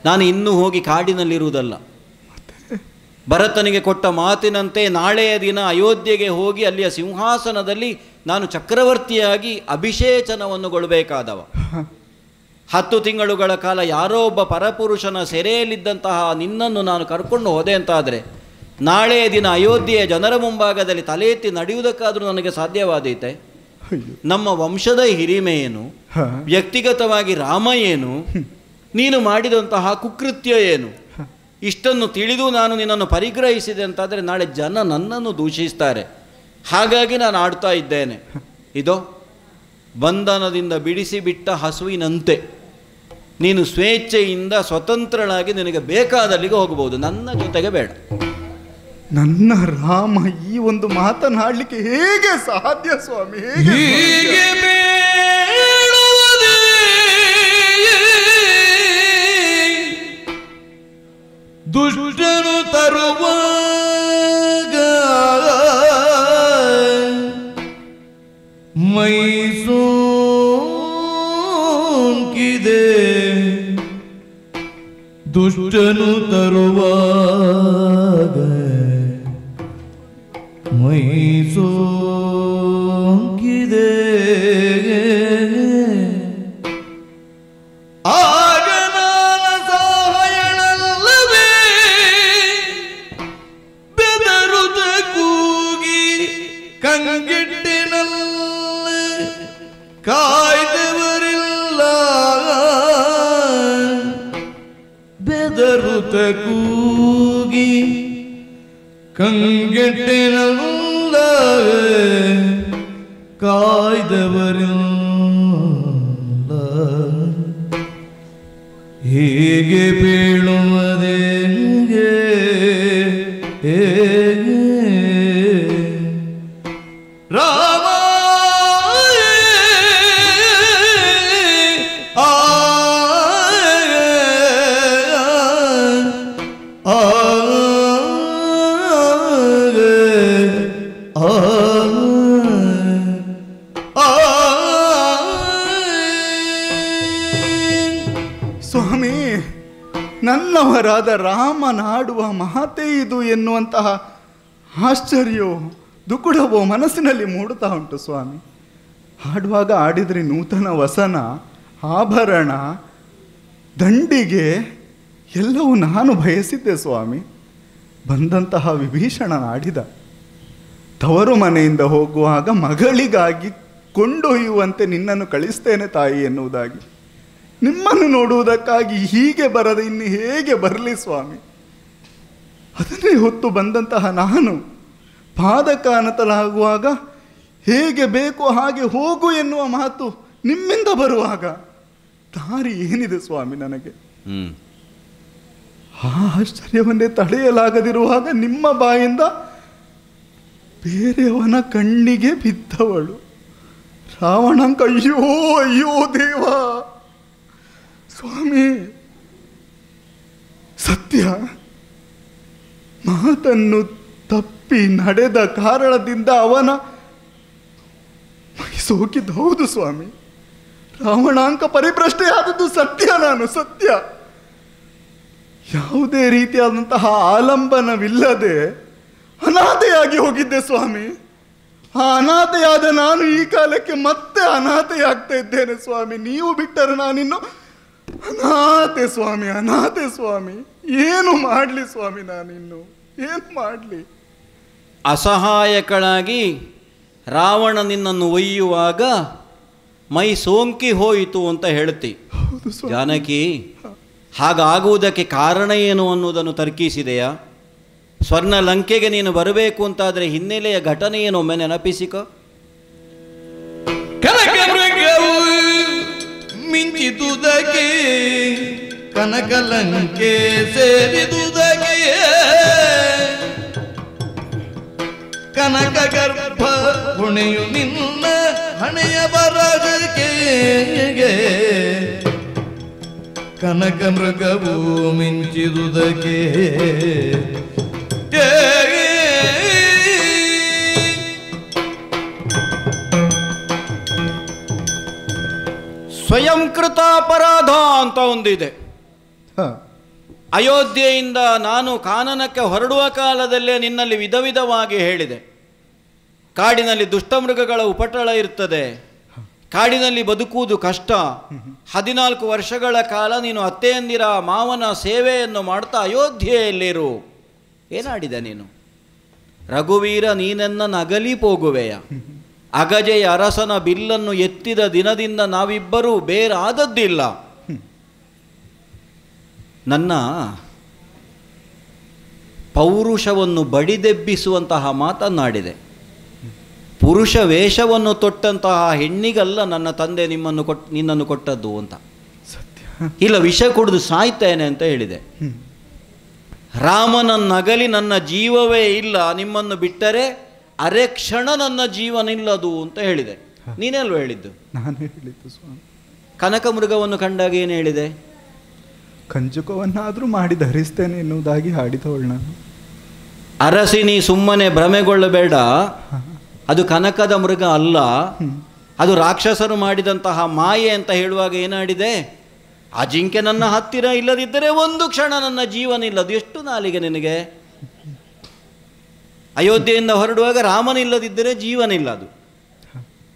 ನಾನು ಇನ್ನೂ ಹೋಗಿ ಕಾಡಿನಲ್ಲಿರುವುದಲ್ಲ. ಭರತನಿಗೆ ಕೊಟ್ಟ ಮಾತಿನಂತೆ ನಾಳೆಯ ದಿನ ಅಯೋಧ್ಯೆಗೆ ಹೋಗಿ ಅಲ್ಲಿಯ ಸಿಂಹಾಸನದಲ್ಲಿ ನಾನು ಚಕ್ರವರ್ತಿಯಾಗಿ ಅಭಿಷೇಚನವನ್ನುಗೊಳ್ಳಬೇಕಾದವ. 10 ತಿಂಗಳುಗಳ ಕಾಲ ಯಾರೋ ಒಬ್ಬ ಪರಪುರುಷನ ಸೆರೆಯಲ್ಲಿದ್ದಂತಹ ನಿನ್ನನ್ನು ನಾನು ಕರ್ಕೊಂಡು ಹೋದೆ ಅಂತಾದರೆ ನಾಳೆಯ ದಿನ ಅಯೋಧ್ಯೆಯ ಜನರ ಮುಂಭಾಗದಲ್ಲಿ ತಲೆ ಎತ್ತಿ ನಡೆಯುವುದಕ್ಕಾದರೂ ನನಗೆ ಸಾಧ್ಯವಾದೀತೆ? ನಮ್ಮ ವಂಶದ ಹಿರಿಮೆ ಏನು, ವ್ಯಕ್ತಿಗತವಾಗಿ ರಾಮ ಏನು, ನೀನು ಮಾಡಿದಂತಹ ಕುಕೃತ್ಯ ಏನು, ಇಷ್ಟನ್ನು ತಿಳಿದು ನಾನು ನಿನ್ನನ್ನು ಪರಿಗ್ರಹಿಸಿದೆ ಅಂತಾದರೆ ನಾಳೆ ಜನ ನನ್ನನ್ನು ದೂಷಿಸ್ತಾರೆ. ಹಾಗಾಗಿ ನಾನು ಆಡ್ತಾ ಇದ್ದೇನೆ. ಇದೋ ಬಂಧನದಿಂದ ಬಿಡಿಸಿ ಬಿಟ್ಟ ಹಸುವಿನಂತೆ ನೀನು ಸ್ವೇಚ್ಛೆಯಿಂದ ಸ್ವತಂತ್ರಳಾಗಿ ನಿನಗೆ ಬೇಕಾದಲ್ಲಿಗೆ ಹೋಗಬಹುದು, ನನ್ನ ಜೊತೆಗೆ ಬೇಡ. ನನ್ನ ರಾಮ ಈ ಒಂದು ಮಾತನಾಡಲಿಕ್ಕೆ ಹೇಗೆ ಸಾಧ್ಯ ಸ್ವಾಮಿ? ಹೀಗೆ ಬೇಡುವುದೇ ದುಷ್ಟನು ತರುವಾಗ ಮೈಸೂಂಕಿದೆ ದುಷ್ಟನು ತರುವಾಗ ಮೈಸೋಂಕಿದೆ ಆಗ ನಾನ ಸಹಾಯಣಲ್ಲವೇ ಬೆದರುತ ಕೂಗಿ ಕಂಗೆಟ್ಟಿನಲ್ಲಿ ಕಾಯ್ದವರಿಲ್ಲ ಬೆದರುತ ಕೂಗಿ ಕಂಗೆಟ್ಟಿನಲ್ಲ ಕಾಯ್ದವರಿಲ್ಲ ಹೀಗೆ ಬೀಳುವುದೇಗೆ ರಾಮ ಸ್ವಾಮಿ, ನನ್ನವರಾದ ರಾಮನಾಡುವ ಮಾತೇ ಇದು ಎನ್ನುವಂತಹ ಆಶ್ಚರ್ಯವೋ ದುಗುಡವೋ ಮನಸ್ಸಿನಲ್ಲಿ ಮೂಡುತ್ತಾ ಉಂಟು ಸ್ವಾಮಿ. ಹಾಡುವಾಗ ಆಡಿದರೆ ನೂತನ ವಸನ, ಆಭರಣ, ದಂಡಿಗೆ ಎಲ್ಲವೂ ನಾನು ಬಯಸಿದ್ದೆ ಸ್ವಾಮಿ. ಬಂದಂತಹ ವಿಭೀಷಣನಾಡಿದ ತವರು ಮನೆಯಿಂದ ಹೋಗುವಾಗ ಮಗಳಿಗಾಗಿ ಕೊಂಡೊಯ್ಯುವಂತೆ ನಿನ್ನನ್ನು ಕಳಿಸ್ತೇನೆ ತಾಯಿ ಎನ್ನುವುದಾಗಿ, ನಿಮ್ಮನ್ನು ನೋಡುವುದಕ್ಕಾಗಿ ಹೀಗೆ ಬರದೆ ಇನ್ನು ಹೇಗೆ ಬರಲಿ ಸ್ವಾಮಿ? ಅದನ್ನೇ ಹೊತ್ತು ಬಂದಂತಹ ನಾನು ಪಾದಕಾನತಲಾಗುವಾಗ ಹೇಗೆ ಬೇಕೋ ಹಾಗೆ ಹೋಗು ಎನ್ನುವ ಮಾತು ನಿಮ್ಮಿಂದ ಬರುವಾಗ ದಾರಿ ಏನಿದೆ ಸ್ವಾಮಿ ನನಗೆ? ಆ ಆಶ್ಚರ್ಯವನ್ನೇ ತಡೆಯಲಾಗದಿರುವಾಗ ನಿಮ್ಮ ಬಾಯಿಂದ ಬೇರೆಯವನ ಕಣ್ಣಿಗೆ ಬಿದ್ದವಳು ರಾವಣಂಕ. ಅಯ್ಯೋ ಅಯ್ಯೋ ದೇವ ಸ್ವಾಮಿ, ಸತ್ಯ ಮಾತನ್ನು ತಪ್ಪಿ ನಡೆದ ಕಾರಣದಿಂದ ಅವನ ಮೈ ಸೋಕಿದ್ದು ಹೌದು ಸ್ವಾಮಿ. ರಾವಣಾಂಕ ಪರಿಭ್ರಷ್ಟೆಯಾದದ್ದು ಸತ್ಯ. ನಾನು ಸತ್ಯ ಯಾವುದೇ ರೀತಿಯಾದಂತಹ ಆಲಂಬನವಿಲ್ಲದೆ ಅನಾಥೆಯಾಗಿ ಹೋಗಿದ್ದೆ ಸ್ವಾಮಿ. ಆ ಅನಾಥೆಯಾದ ನಾನು ಈ ಕಾಲಕ್ಕೆ ಮತ್ತೆ ಅನಾಥೆಯಾಗ್ತಾ ಇದ್ದೇನೆ ಸ್ವಾಮಿ. ನೀವು ಬಿಟ್ಟರೆ ನಾನಿನ್ನು ಅನಾಥೆ ಸ್ವಾಮಿ, ಅನಾಥೆ ಸ್ವಾಮಿ. ಏನು ಮಾಡಲಿ ಸ್ವಾಮಿ, ನಾನಿನ್ನು ಏನು ಮಾಡಲಿ? ಅಸಹಾಯಕಳಾಗಿ ರಾವಣ ನಿನ್ನನ್ನು ಒಯ್ಯುವಾಗ ಮೈ ಸೋಂಕಿ ಹೋಯಿತು ಅಂತ ಹೇಳ್ತಿ ಜಾನಕಿ. ಹಾಗಾಗುವುದಕ್ಕೆ ಕಾರಣ ಏನು ಅನ್ನುವುದನ್ನು ತರ್ಕಿಸಿದೆಯಾ? ಸ್ವರ್ಣ ಲಂಕೆಗೆ ನೀನು ಬರಬೇಕು ಅಂತಾದರೆ ಹಿನ್ನೆಲೆಯ ಘಟನೆಯನ್ನು ಒಮ್ಮೆ ನೆನಪಿಸಿಕೊ. ಕನಕ ಮೃಗವು ಮಿಂಚಿದುದಕ್ಕೆ ಕನಕ ಲಂಕೆ ಸೇರಿದುದಕ್ಕೆ ಕನಕ ಗರ್ಭ ಹೊಣೆಯು ನಿನ್ನ ಹಣೆಯ ಬರಗಕ್ಕೆ ಕನಕ ಮೃಗವು ಮಿಂಚಿದುದಕ್ಕೆ ಸ್ವಯಂಕೃತ ಅಪರಾಧ ಅಂತ ಒಂದಿದೆ. ಅಯೋಧ್ಯೆಯಿಂದ ನಾನು ಕಾನನಕ್ಕೆ ಹೊರಡುವ ಕಾಲದಲ್ಲೇ ನಿನ್ನಲ್ಲಿ ವಿಧ ವಿಧವಾಗಿ ಹೇಳಿದೆ. ಕಾಡಿನಲ್ಲಿ ದುಷ್ಟಮೃಗಗಳ ಉಪಟಳ ಇರ್ತದೆ, ಕಾಡಿನಲ್ಲಿ ಬದುಕುವುದು ಕಷ್ಟ. 14 ವರ್ಷಗಳ ಕಾಲ ನೀನು ಅತ್ತೆಯಂದಿರ ಮಾವನ ಸೇವೆಯನ್ನು ಮಾಡ್ತಾ ಅಯೋಧ್ಯೆಯಲ್ಲಿರು. ಏನಾಡಿದೆ ನೀನು? ರಘುವೀರ ನೀನೆನ್ನ ನಗಲಿ ಹೋಗುವೆಯ. ಅಗಜೆಯ ಅರಸನ ಬಿಲ್ಲನ್ನು ಎತ್ತಿದ ದಿನದಿಂದ ನಾವಿಬ್ಬರೂ ಬೇರಾದದ್ದಿಲ್ಲ. ನನ್ನ ಪೌರುಷವನ್ನು ಬಡಿದೆಬ್ಬಿಸುವಂತಹ ಮಾತನ್ನಾಡಿದೆ. ಪುರುಷ ವೇಷವನ್ನು ತೊಟ್ಟಂತಹ ಹೆಣ್ಣಿಗಲ್ಲ ನನ್ನ ತಂದೆ ನಿನ್ನನ್ನು ಕೊಟ್ಟದ್ದು ಅಂತ. ಇಲ್ಲ, ವಿಷ ಕುಡಿದು ಸಾಯ್ತೇನೆ ಅಂತ ಹೇಳಿದೆ. ರಾಮನನ್ನಗಲಿ ನನ್ನ ಜೀವವೇ ಇಲ್ಲ, ನಿಮ್ಮನ್ನು ಬಿಟ್ಟರೆ ಅರೆ ಕ್ಷಣ ನನ್ನ ಜೀವನಿಲ್ಲದು ಅಂತ ಹೇಳಿದೆ. ನೀನೆಲ್ವ ಹೇಳಿದ್ದು? ನಾನು ಹೇಳಿದ್ದು ಸ್ವಾಮಿ. ಕನಕ ಮೃಗವನ್ನು ಕಂಡಾಗ ಏನು ಹೇಳಿದೆ? ಕಂಚುಕವನ್ನಾದರೂ ಮಾಡಿ ಧರಿಸ್ತೇನೆ ಎನ್ನುವುದಾಗಿ ಹಾಡಿದವಳು ನಾನು. ಅರಸಿ ನೀ ಸುಮ್ಮನೆ ಭ್ರಮೆಗೊಳ್ಳಬೇಡ, ಅದು ಕನಕದ ಮೃಗ ಅಲ್ಲ, ಅದು ರಾಕ್ಷಸರು ಮಾಡಿದಂತಹ ಮಾಯೆ ಅಂತ ಹೇಳುವಾಗ ಏನಾಡಿದೆ? ಆ ಜಿಂಕೆ ನನ್ನ ಹತ್ತಿರ ಇಲ್ಲದಿದ್ದರೆ ಒಂದು ಕ್ಷಣ ನನ್ನ ಜೀವನ ಇಲ್ಲದು. ಎಷ್ಟು ನಾಲಿಗೆ ನಿನಗೆ? ಅಯೋಧ್ಯೆಯಿಂದ ಹೊರಡುವಾಗ ರಾಮನಿಲ್ಲದಿದ್ದರೆ ಜೀವನ ಇಲ್ಲದು.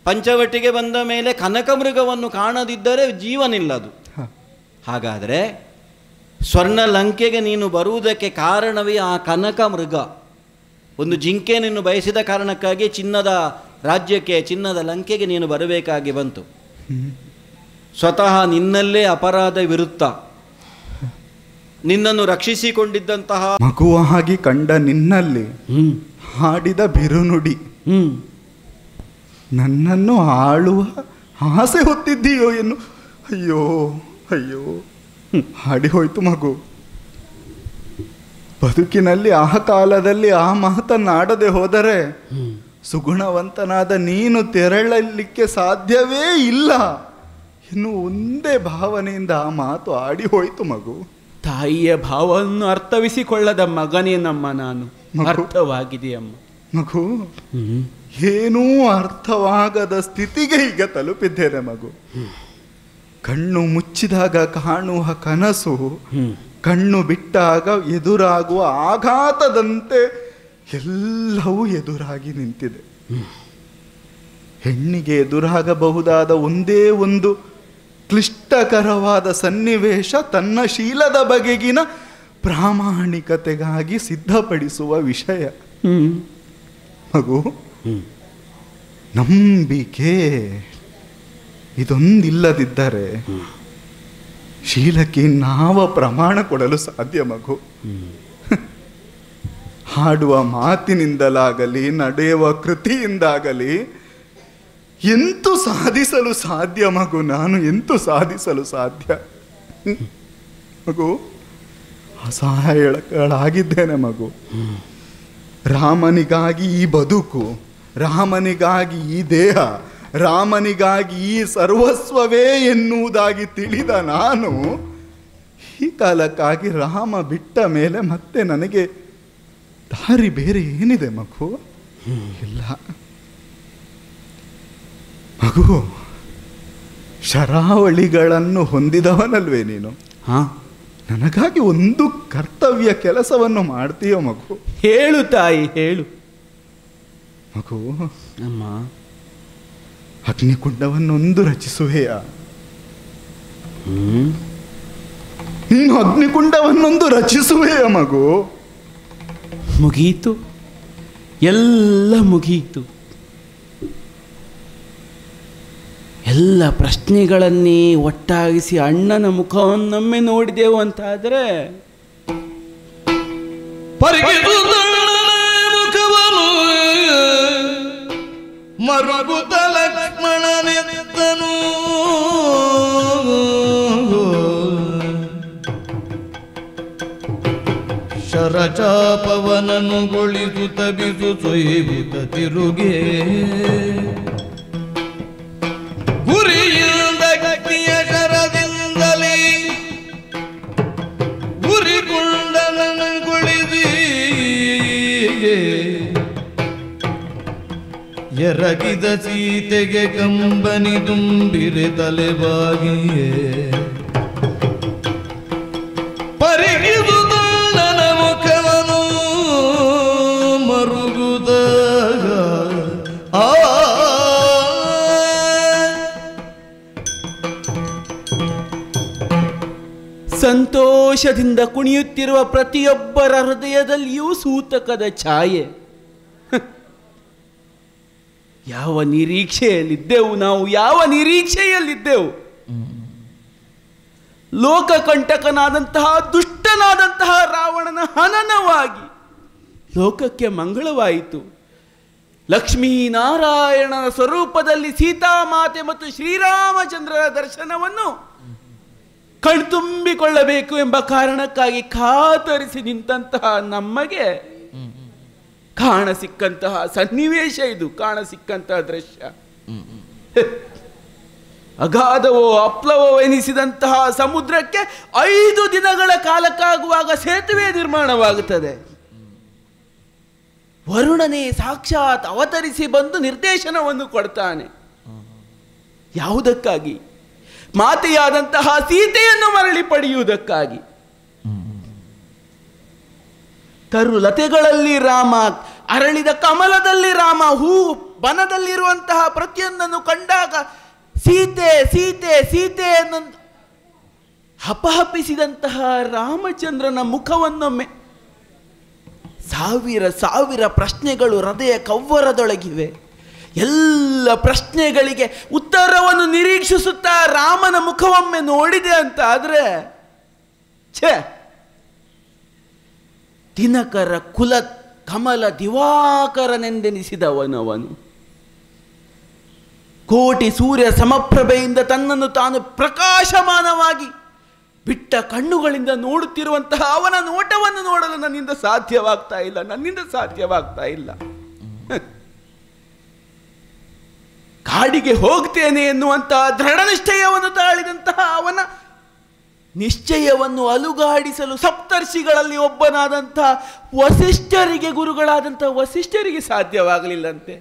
ಪಂಚವಟಿಗೆ ಬಂದ ಮೇಲೆ ಕನಕಮೃಗವನ್ನು ಕಾಣದಿದ್ದರೆ ಜೀವನಿಲ್ಲದು. ಹಾಗಾದರೆ ಸ್ವರ್ಣ ಲಂಕೆಗೆ ನೀನು ಬರುವುದಕ್ಕೆ ಕಾರಣವೇ ಆ ಕನಕ ಮೃಗ. ಒಂದು ಜಿಂಕೆ ನೀನು ಬಯಸಿದ ಕಾರಣಕ್ಕಾಗಿ ಚಿನ್ನದ ರಾಜ್ಯಕ್ಕೆ, ಚಿನ್ನದ ಲಂಕೆಗೆ ನೀನು ಬರಬೇಕಾಗಿ ಬಂತು. ಸ್ವತಃ ನಿನ್ನಲ್ಲೇ ಅಪರಾಧವಿರುತ್ತ ನಿನ್ನನ್ನು ರಕ್ಷಿಸಿಕೊಂಡಿದ್ದಂತಹ ಮಗುವಾಗಿ ಕಂಡ ನಿನ್ನಲ್ಲಿ ಹಾಡಿದ ಬಿರುನುಡಿ ನನ್ನನ್ನು ಆಳುವ ಆಸೆ ಹೊತ್ತಿದ್ದೀಯೋ ಎನ್ನು. ಅಯ್ಯೋ ಅಯ್ಯೋ, ಹಾಡಿ ಹೋಯ್ತು ಮಗು. ಬದುಕಿನಲ್ಲಿ ಆ ಕಾಲದಲ್ಲಿ ಆ ಮಾತನ್ನಾಡದೆ ಹೋದರೆ ಸುಗುಣವಂತನಾದ ನೀನು ತೆರಳಲಿಕ್ಕೆ ಸಾಧ್ಯವೇ ಇಲ್ಲ. ಇನ್ನು ಒಂದೇ ಭಾವನೆಯಿಂದ ಆ ಮಾತು ಆಡಿ ಹೋಯ್ತು ಮಗು. ತಾಯಿಯ ಭಾವವನ್ನು ಅರ್ಥವಿಸಿಕೊಳ್ಳದ ಮಗನೇ ನಮ್ಮ ನಾನು. ಅರ್ಥವಾಗಿದೆಯಮ್ಮ ಮಗು. ಏನೂ ಅರ್ಥವಾಗದ ಸ್ಥಿತಿಗೆ ಈಗ ತಲುಪಿದ್ದೇನೆ ಮಗು. ಕಣ್ಣು ಮುಚ್ಚಿದಾಗ ಕಾಣುವ ಕನಸು ಕಣ್ಣು ಬಿಟ್ಟಾಗ ಎದುರಾಗುವ ಆಘಾತದಂತೆ ಎಲ್ಲವೂ ಎದುರಾಗಿ ನಿಂತಿದೆ. ಹೆಣ್ಣಿಗೆ ಎದುರಾಗಬಹುದಾದ ಒಂದೇ ಒಂದು ಕ್ಲಿಷ್ಟಕರವಾದ ಸನ್ನಿವೇಶ ತನ್ನ ಶೀಲದ ಬಗೆಗಿನ ಪ್ರಾಮಾಣಿಕತೆಗಾಗಿ ಸಿದ್ಧಪಡಿಸುವ ವಿಷಯ. ಮಗು, ನಂಬಿಕೆ ಇದೊಂದಿಲ್ಲದಿದ್ದರೆ ಶೀಲಕ್ಕೆ ನಾವ ಪ್ರಮಾಣ ಕೊಡಲು ಸಾಧ್ಯ ಮಗು? ಹಾಡುವ ಮಾತಿನಿಂದಲಾಗಲಿ ನಡೆಯುವ ಕೃತಿಯಿಂದಾಗಲಿ ಎಂತೂ ಸಾಧಿಸಲು ಸಾಧ್ಯ ಮಗು? ನಾನು ಎಂತೂ ಸಾಧಿಸಲು ಸಾಧ್ಯ ಮಗು? ಅಸಹಾಯಗಳಾಗಿದ್ದೇನೆ ಮಗು. ರಾಮನಿಗಾಗಿ ಈ ಬದುಕು, ರಾಮನಿಗಾಗಿ ಈ ದೇಹ, ರಾಮನಿಗಾಗಿ ಈ ಸರ್ವಸ್ವವೇ ಎನ್ನುವುದಾಗಿ ತಿಳಿದ ನಾನು ಈ ಕಾಲಕ್ಕಾಗಿ ರಾಮ ಬಿಟ್ಟ ಮೇಲೆ ಮತ್ತೆ ನನಗೆ ದಾರಿ ಬೇರೆ ಏನಿದೆ ಮಗು? ಇಲ್ಲ ಮಗು. ಶರಾವಳಿಗಳನ್ನು ಹೊಂದಿದವನಲ್ವೇ ನೀನು? ನನಗಾಗಿ ಒಂದು ಕರ್ತವ್ಯ ಕೆಲಸವನ್ನು ಮಾಡ್ತೀಯೋ ಮಗು? ಹೇಳು ತಾಯಿ, ಹೇಳು ಮಗು. ಅಮ್ಮ, ಅಗ್ನಿಕುಂಡವನ್ನೊಂದು ರಚಿಸುವೆಯಾ? ನೀನು ಅಗ್ನಿಕುಂಡವನ್ನೊಂದು ರಚಿಸುವೆಯಾ ಮಗು? ಮುಗಿಯಿತು, ಎಲ್ಲ ಮುಗಿಯಿತು. ಎಲ್ಲ ಪ್ರಶ್ನೆಗಳನ್ನೇ ಒಟ್ಟಾಗಿಸಿ ಅಣ್ಣನ ಮುಖವನ್ನೊಮ್ಮೆ ನೋಡಿದೆವು ಅಂತಾದರೆ ಮುಖವನು ಮರುಗುತ್ತ ಲಕ್ಷ್ಮಣನೆತ್ತನು. ಶರಚಾಪವನನು ಗೊಳಿಸುತ್ತ ಬಿಸು ಸೊಯ್ಯುತ್ತ ತಿರುಗೆ ಗುರಿಯಿಂದ ಗಟ್ಟಿಯ ಶರದಿಂದಲೇ ಗುರಿಗುಂಡನಗೊಳಿಸಿ ಎರಗಿದ ಸೀತೆಗೆ ಕಂಬನಿ ತುಂಬಿರೆ ತಲೆಬಾಗಿಯೇ ಪರಿಗಿದುದ ನನ್ನ ಮುಖವನು ಮರುಗುದಾಗ ಸಂತೋಷದಿಂದ ಕುಣಿಯುತ್ತಿರುವ ಪ್ರತಿಯೊಬ್ಬರ ಹೃದಯದಲ್ಲಿಯೂ ಸೂತಕದ ಛಾಯೆ. ಯಾವ ನಿರೀಕ್ಷೆಯಲ್ಲಿದ್ದೆವು ನಾವು? ಯಾವ ನಿರೀಕ್ಷೆಯಲ್ಲಿದ್ದೆವು? ಲೋಕಕಂಟಕನಾದಂತಹ ದುಷ್ಟನಾದಂತಹ ರಾವಣನ ಹನನವಾಗಿ ಲೋಕಕ್ಕೆ ಮಂಗಳವಾಯಿತು. ಲಕ್ಷ್ಮೀನಾರಾಯಣನ ಸ್ವರೂಪದಲ್ಲಿ ಸೀತಾಮಾತೆ ಮತ್ತು ಶ್ರೀರಾಮಚಂದ್ರರ ದರ್ಶನವನ್ನು ಕಣ್ತುಂಬಿಕೊಳ್ಳಬೇಕು ಎಂಬ ಕಾರಣಕ್ಕಾಗಿ ಕಾತರಿಸಿ ನಿಂತಹ ನಮಗೆ ಕಾಣಸಿಕ್ಕಂತಹ ಸನ್ನಿವೇಶ ಇದು, ಕಾಣಸಿಕ್ಕಂತಹ ದೃಶ್ಯ. ಅಗಾಧವೋ ಅಪ್ಲವೋ ಎನಿಸಿದಂತಹ ಸಮುದ್ರಕ್ಕೆ 5 ದಿನಗಳ ಕಾಲಕ್ಕಾಗುವಾಗ ಸೇತುವೆ ನಿರ್ಮಾಣವಾಗುತ್ತದೆ. ವರುಣನೇ ಸಾಕ್ಷಾತ್ ಅವತರಿಸಿ ಬಂದು ನಿರ್ದೇಶನವನ್ನು ಕೊಡ್ತಾನೆ. ಯಾವುದಕ್ಕಾಗಿ? ಮಾತೆಯಾದಂತಹ ಸೀತೆಯನ್ನು ಮರಳಿ ಪಡೆಯುವುದಕ್ಕಾಗಿ. ತರುಲತೆಗಳಲ್ಲಿ ರಾಮ, ಅರಳಿದ ಕಮಲದಲ್ಲಿ ರಾಮ, ಹೂ ಬನದಲ್ಲಿರುವಂತಹ ಪ್ರತಿಯೊಂದನ್ನು ಕಂಡಾಗ ಸೀತೆ ಸೀತೆ ಸೀತೆಯನ್ನು ಹಪಹಪಿಸಿದಂತಹ ರಾಮಚಂದ್ರನ ಮುಖವನ್ನೊಮ್ಮೆ ಸಾವಿರ ಸಾವಿರ ಪ್ರಶ್ನೆಗಳು ಹೃದಯ ಕವ್ವರದೊಳಗಿವೆ. ಎಲ್ಲ ಪ್ರಶ್ನೆಗಳಿಗೆ ಉತ್ತರವನ್ನು ನಿರೀಕ್ಷಿಸುತ್ತಾ ರಾಮನ ಮುಖವೊಮ್ಮೆ ನೋಡಿದೆ ಅಂತ ಆದರೆ ದಿನಕರ ಕುಲ ಕಮಲ ದಿವಾಕರನೆಂದೆನಿಸಿದವನವನು ಕೋಟಿ ಸೂರ್ಯ ಸಮಪ್ರಭೆಯಿಂದ ತನ್ನನ್ನು ತಾನು ಪ್ರಕಾಶಮಾನವಾಗಿ ಬಿಟ್ಟ ಕಣ್ಣುಗಳಿಂದ ನೋಡುತ್ತಿರುವಂತಹ ಅವನ ನೋಟವನ್ನು ನೋಡಲು ನನ್ನಿಂದ ಸಾಧ್ಯವಾಗ್ತಾ ಇಲ್ಲ. ಕಾಡಿಗೆ ಹೋಗ್ತೇನೆ ಎನ್ನುವಂತಹ ದೃಢ ನಿಶ್ಚಯವನ್ನು ತಾಳಿದಂತಹ ಅವನ ನಿಶ್ಚಯವನ್ನು ಅಲುಗಾಡಿಸಲು ಸಪ್ತರ್ಷಿಗಳಲ್ಲಿ ಒಬ್ಬನಾದಂತಹ ವಸಿಷ್ಠರಿಗೆ, ಗುರುಗಳಾದಂತಹ ವಸಿಷ್ಠರಿಗೆ ಸಾಧ್ಯವಾಗಲಿಲ್ಲಂತೆ.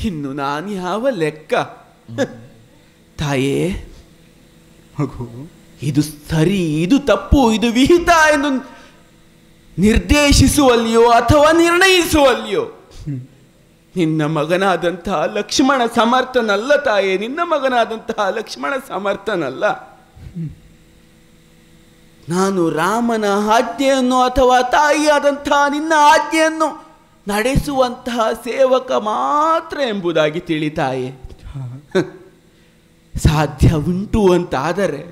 ಇನ್ನು ನಾನು ಯಾವ ಲೆಕ್ಕ? ತಾಯೇ, ಇದು ಸರಿ, ಇದು ತಪ್ಪು, ಇದು ವಿಹಿತ ಎಂದು ನಿರ್ದೇಶಿಸುವಲ್ಲಿಯೋ ಅಥವಾ ನಿರ್ಣಯಿಸುವಲ್ಲಿಯೋ ನಿನ್ನ ಮಗನಾದಂತಹ ಲಕ್ಷ್ಮಣ ಸಮರ್ಥನಲ್ಲ ತಾಯೇ, ನಿನ್ನ ಮಗನಾದಂತಹ ಲಕ್ಷ್ಮಣ ಸಮರ್ಥನಲ್ಲ. ನಾನು ರಾಮನ ಆಜ್ಞೆಯನ್ನು ಅಥವಾ ತಾಯಿಯಾದಂತಹ ನಿನ್ನ ಆಜ್ಞೆಯನ್ನು ನಡೆಸುವಂತಹ ಸೇವಕ ಮಾತ್ರ ಎಂಬುದಾಗಿ ತಿಳಿತಾಯೇ. ಸಾಧ್ಯ ಉಂಟು ಅಂತಾದರೆ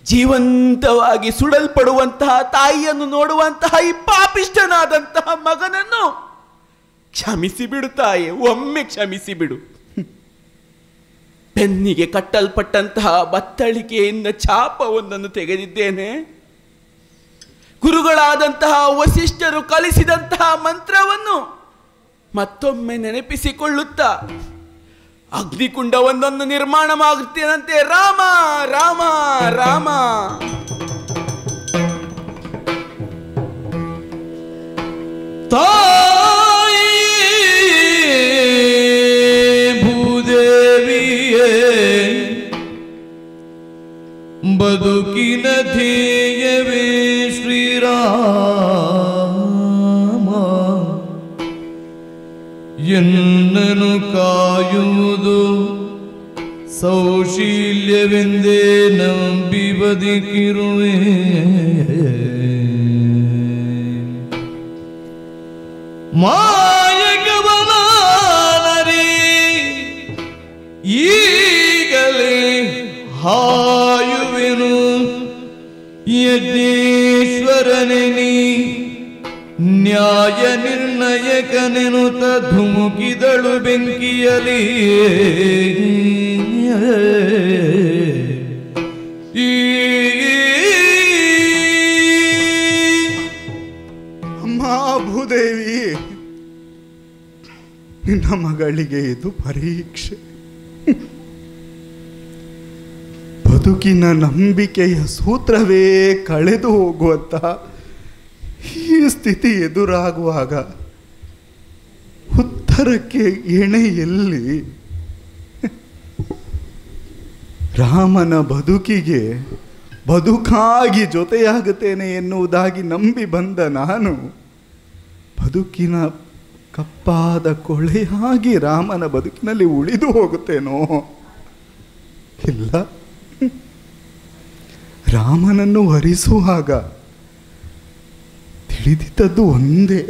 ಜೀವಂತವಾಗಿ ಸುಡಲ್ಪಡುವಂತಹ ತಾಯಿಯನ್ನು ನೋಡುವಂತಹ ಈ ಪಾಪಿಷ್ಠನಾದಂತಹ ಮಗನನ್ನು ಕ್ಷಮಿಸಿ ಬಿಡು ತಾಯೇ, ಒಮ್ಮೆ ಕ್ಷಮಿಸಿ ಬಿಡು. ಬೆನ್ನಿಗೆ ಕಟ್ಟಲ್ಪಟ್ಟಂತಹ ಬತ್ತಳಿಕೆಯಿಂದ ಚಾಪವೊಂದನ್ನು ತೆಗೆದಿದ್ದೇನೆ. ಗುರುಗಳಾದಂತಹ ವಸಿಷ್ಠರು ಕಲಿಸಿದಂತಹ ಮಂತ್ರವನ್ನು ಮತ್ತೊಮ್ಮೆ ನೆನಪಿಸಿಕೊಳ್ಳುತ್ತಾ ಅಗ್ನಿಕುಂಡವೊಂದನ್ನು ನಿರ್ಮಾಣ ಮಾಡುತ್ತೇನಂತೆ. ರಾಮ ರಾಮ ರಾಮ. ಬದುಕಿನ ಧ್ಯೇಯವೇ ಶ್ರೀರಾಮ, ಎನ್ನನು ಕಾಯುವುದು ಸೌಶೀಲ್ಯವೆಂದೇ ನಂಬಿ ಬದುಕಿರುವೆ. ಮಾಯಕವನಾನರಿ ಈಗಲೇ ಹಾಯುವೆನು, ಯಜ್ಞೇಶ್ವರನೇ ನೀ ನ್ಯಾಯ ನಿರ್ಣಯಕನೆನುತ ಧುಮುಕಿದಳು ಬೆಂಕಿಯಲಿ. ಅಮ್ಮ ಭೂದೇವಿ, ನಿನ್ನ ಮಗಳಿಗೆ ಇದು ಪರೀಕ್ಷೆ. ಬದುಕಿನ ನಂಬಿಕೆಯ ಸೂತ್ರವೇ ಕಳೆದು ಹೋಗುವಂತಹ ಈ ಸ್ಥಿತಿ ಎದುರಾಗುವಾಗ ಉತ್ತರಕ್ಕೆ ಎಣೆ ಎಲ್ಲಿ? ರಾಮನ ಬದುಕಿಗೆ ಬದುಕಾಗಿ ಜೊತೆಯಾಗುತ್ತೇನೆ ಎನ್ನುವುದಾಗಿ ನಂಬಿ ಬಂದ ನಾನು ಬದುಕಿನ ಕಪ್ಪಾದ ಕೊಳೆಯಾಗಿ ರಾಮನ ಬದುಕಿನಲ್ಲಿ ಉಳಿದು ಹೋಗುತ್ತೇನೋ? ಇಲ್ಲ, ರಾಮನನ್ನು ವರಿಸುವಾಗ ತಿಳಿದಿದ್ದದ್ದು ಒಂದೇ,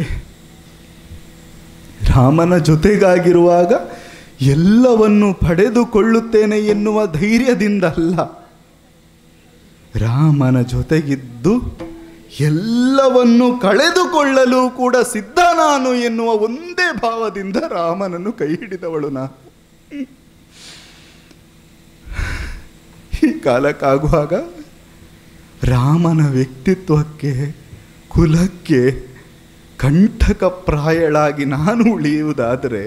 ರಾಮನ ಜೊತೆಗಾಗಿರುವಾಗ ಎಲ್ಲವನ್ನು ಪಡೆದುಕೊಳ್ಳುತ್ತೇನೆ ಎನ್ನುವ ಧೈರ್ಯದಿಂದ ಅಲ್ಲ, ರಾಮನ ಜೊತೆಗಿದ್ದು ಎಲ್ಲವನ್ನು ಕಳೆದುಕೊಳ್ಳಲು ಕೂಡ ಸಿದ್ಧ ನಾನು ಎನ್ನುವ ಒಂದೇ ಭಾವದಿಂದ ರಾಮನನ್ನು ಕೈ ಹಿಡಿದವಳು ನಾನು. ಈ ಕಾಲಕ್ಕಾಗುವಾಗ ರಾಮನ ವ್ಯಕ್ತಿತ್ವಕ್ಕೆ, ಕುಲಕ್ಕೆ ಕಂಠಕಪ್ರಾಯಳಾಗಿ ನಾನು ಉಳಿಯುವುದಾದರೆ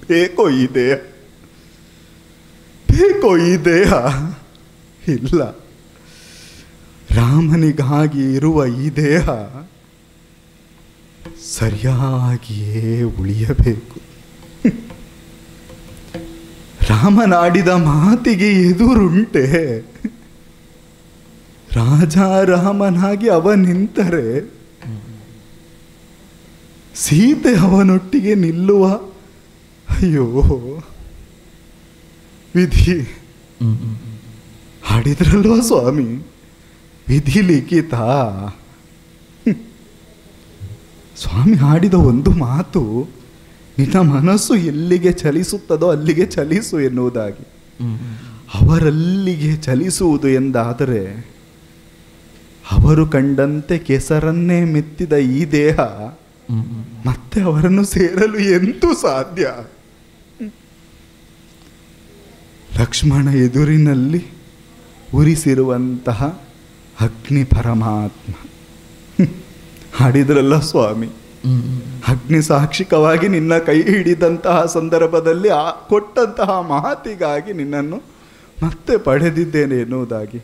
ಬೇಕೋ ಈ ದೇಹ? ಬೇಕೋ ಈ ದೇಹ? ಇಲ್ಲ, ರಾಮನಿಗಾಗಿ ಇರುವ ಈ ದೇಹ ಸರಿಯಾಗಿಯೇ ಉಳಿಯಬೇಕು. ರಾಮನಾಡಿದ ಮಾತಿಗೆ ಎದುರುಂಟೆ. ರಾಜ ರಾಮನಾಗಿ ಅವ ನಿಂತರೆ ಸೀತೆ ಅವನೊಟ್ಟಿಗೆ ನಿಲ್ಲುವ. ಅಯ್ಯೋ ವಿಧಿ. ಹಾಡಿದ್ರಲ್ವ ಸ್ವಾಮಿ, ವಿಧಿ ಲಿಖಿತ. ಸ್ವಾಮಿ ಹಾಡಿದ ಒಂದು ಮಾತು, ನಿನ್ನ ಮನಸ್ಸು ಎಲ್ಲಿಗೆ ಚಲಿಸುತ್ತದೋ ಅಲ್ಲಿಗೆ ಚಲಿಸು ಎನ್ನುವುದಾಗಿ. ಅವರಲ್ಲಿಗೆ ಚಲಿಸುವುದು ಎಂದಾದರೆ ಅವರು ಕಂಡಂತೆ ಕೆಸರನ್ನೇ ಮೆತ್ತಿದ ಈ ದೇಹ ಮತ್ತೆ ಅವರನ್ನು ಸೇರಲು ಎಂತೂ ಸಾಧ್ಯ? ಲಕ್ಷ್ಮಣ ಎದುರಿನಲ್ಲಿ ಉರಿಸಿರುವಂತಹ ಅಗ್ನಿ ಪರಮಾತ್ಮ. ಹಾಡಿದ್ರಲ್ಲ ಸ್ವಾಮಿ, ಅಗ್ನಿ ಸಾಕ್ಷಿಕವಾಗಿ ನಿನ್ನ ಕೈ ಹಿಡಿದಂತಹ ಸಂದರ್ಭದಲ್ಲಿ ಕೊಟ್ಟಂತಹ ಮಾತಿಗಾಗಿ ನಿನ್ನನ್ನು ಮತ್ತೆ ಪಡೆದಿದ್ದೇನೆ ಎನ್ನುವುದಾಗಿ.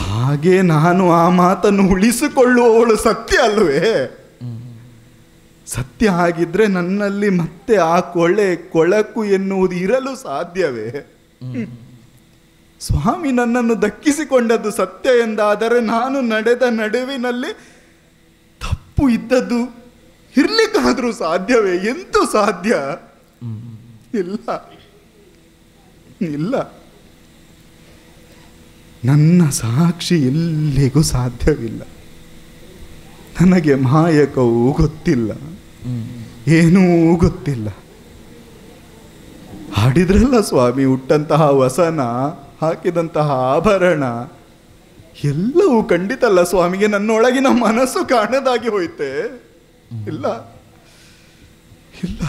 ಹಾಗೆ ನಾನು ಆ ಮಾತನ್ನು ಉಳಿಸಿಕೊಳ್ಳುವವಳು ಸತ್ಯ ಅಲ್ವೇ? ಸತ್ಯ ಆಗಿದ್ರೆ ನನ್ನಲ್ಲಿ ಮತ್ತೆ ಆ ಕೊಳಕು ಎನ್ನುವುದು ಇರಲು ಸಾಧ್ಯವೇ? ಸ್ವಾಮಿ ನನ್ನನ್ನು ದಕ್ಕಿಸಿಕೊಂಡದ್ದು ಸತ್ಯ ಎಂದಾದರೆ ನಾನು ನಡೆದ ನಡುವಿನಲ್ಲಿ ತಪ್ಪು ಇದ್ದದ್ದು ಇರ್ಲಿಕ್ಕಾದ್ರೂ ಸಾಧ್ಯವೇ? ಎಂತೂ ಸಾಧ್ಯ ಇಲ್ಲ, ಇಲ್ಲ. ನನ್ನ ಸಾಕ್ಷಿ ಎಲ್ಲಿಗೂ ಸಾಧ್ಯವಿಲ್ಲ. ನನಗೆ ಮಾಯಕವೂ ಗೊತ್ತಿಲ್ಲ, ಏನೂ ಗೊತ್ತಿಲ್ಲ. ಹಾಡಿದ್ರಲ್ಲ ಸ್ವಾಮಿ, ಹುಟ್ಟಂತಹ ವಸನ, ಹಾಕಿದಂತಹ ಆಭರಣ ಎಲ್ಲವೂ ಖಂಡಿತಲ್ಲ ಸ್ವಾಮಿಗೆ ನನ್ನೊಳಗಿನ ಮನಸ್ಸು ಕಾಣದಾಗಿ ಹೋಯ್ತೆ. ಇಲ್ಲ ಇಲ್ಲ,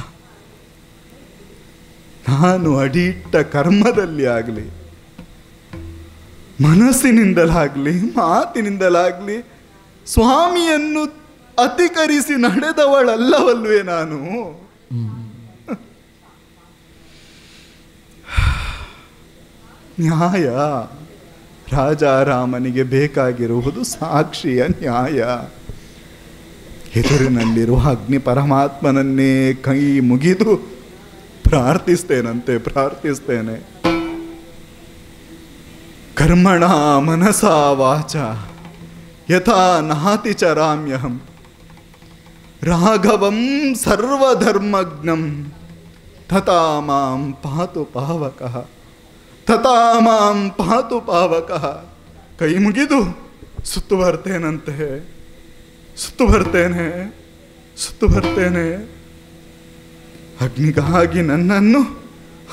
ನಾನು ಅಡಿಯಿಟ್ಟ ಕರ್ಮದಲ್ಲಿ ಆಗಲಿ, ಮನಸ್ಸಿನಿಂದಲಾಗಲಿ, ಮಾತಿನಿಂದಲಾಗಲಿ ಸ್ವಾಮಿಯನ್ನು ಅತಿಕರಿಸಿ ನಡೆದವಳಲ್ಲವಲ್ವೇ ನಾನು? ನ್ಯಾಯ, ರಾಜಾರಾಮನಿಗೆ ಬೇಕಾಗಿರುವುದು ಸಾಕ್ಷಿಯ ನ್ಯಾಯ. ಎದುರಿನಲ್ಲಿರುವ ಅಗ್ನಿ ಪರಮಾತ್ಮನನ್ನೇ ಕೈ ಮುಗಿದು ಪ್ರಾರ್ಥಿಸ್ತೇನೆ. ಕರ್ಮಣ ಮನಸಾ ವಾಚ ಯಥಾ ನಾತಿ ಚರಾಮ್ಯಹಂ ರಾಘವಂ ಸರ್ವಧರ್ಮಜ್ಞಂ ತಥಾ ಮಾಂ ಪಾತು ಪಾವಕಃ, ತಥಾ ಮಾಂ ಪಾತು ಪಾವಕಃ. ಕೈ ಮುಗಿದು ಸುತ್ತು ಬರ್ತೇನೆ. ಅಗ್ನಿಗಾಗಿ ನನ್ನನ್ನು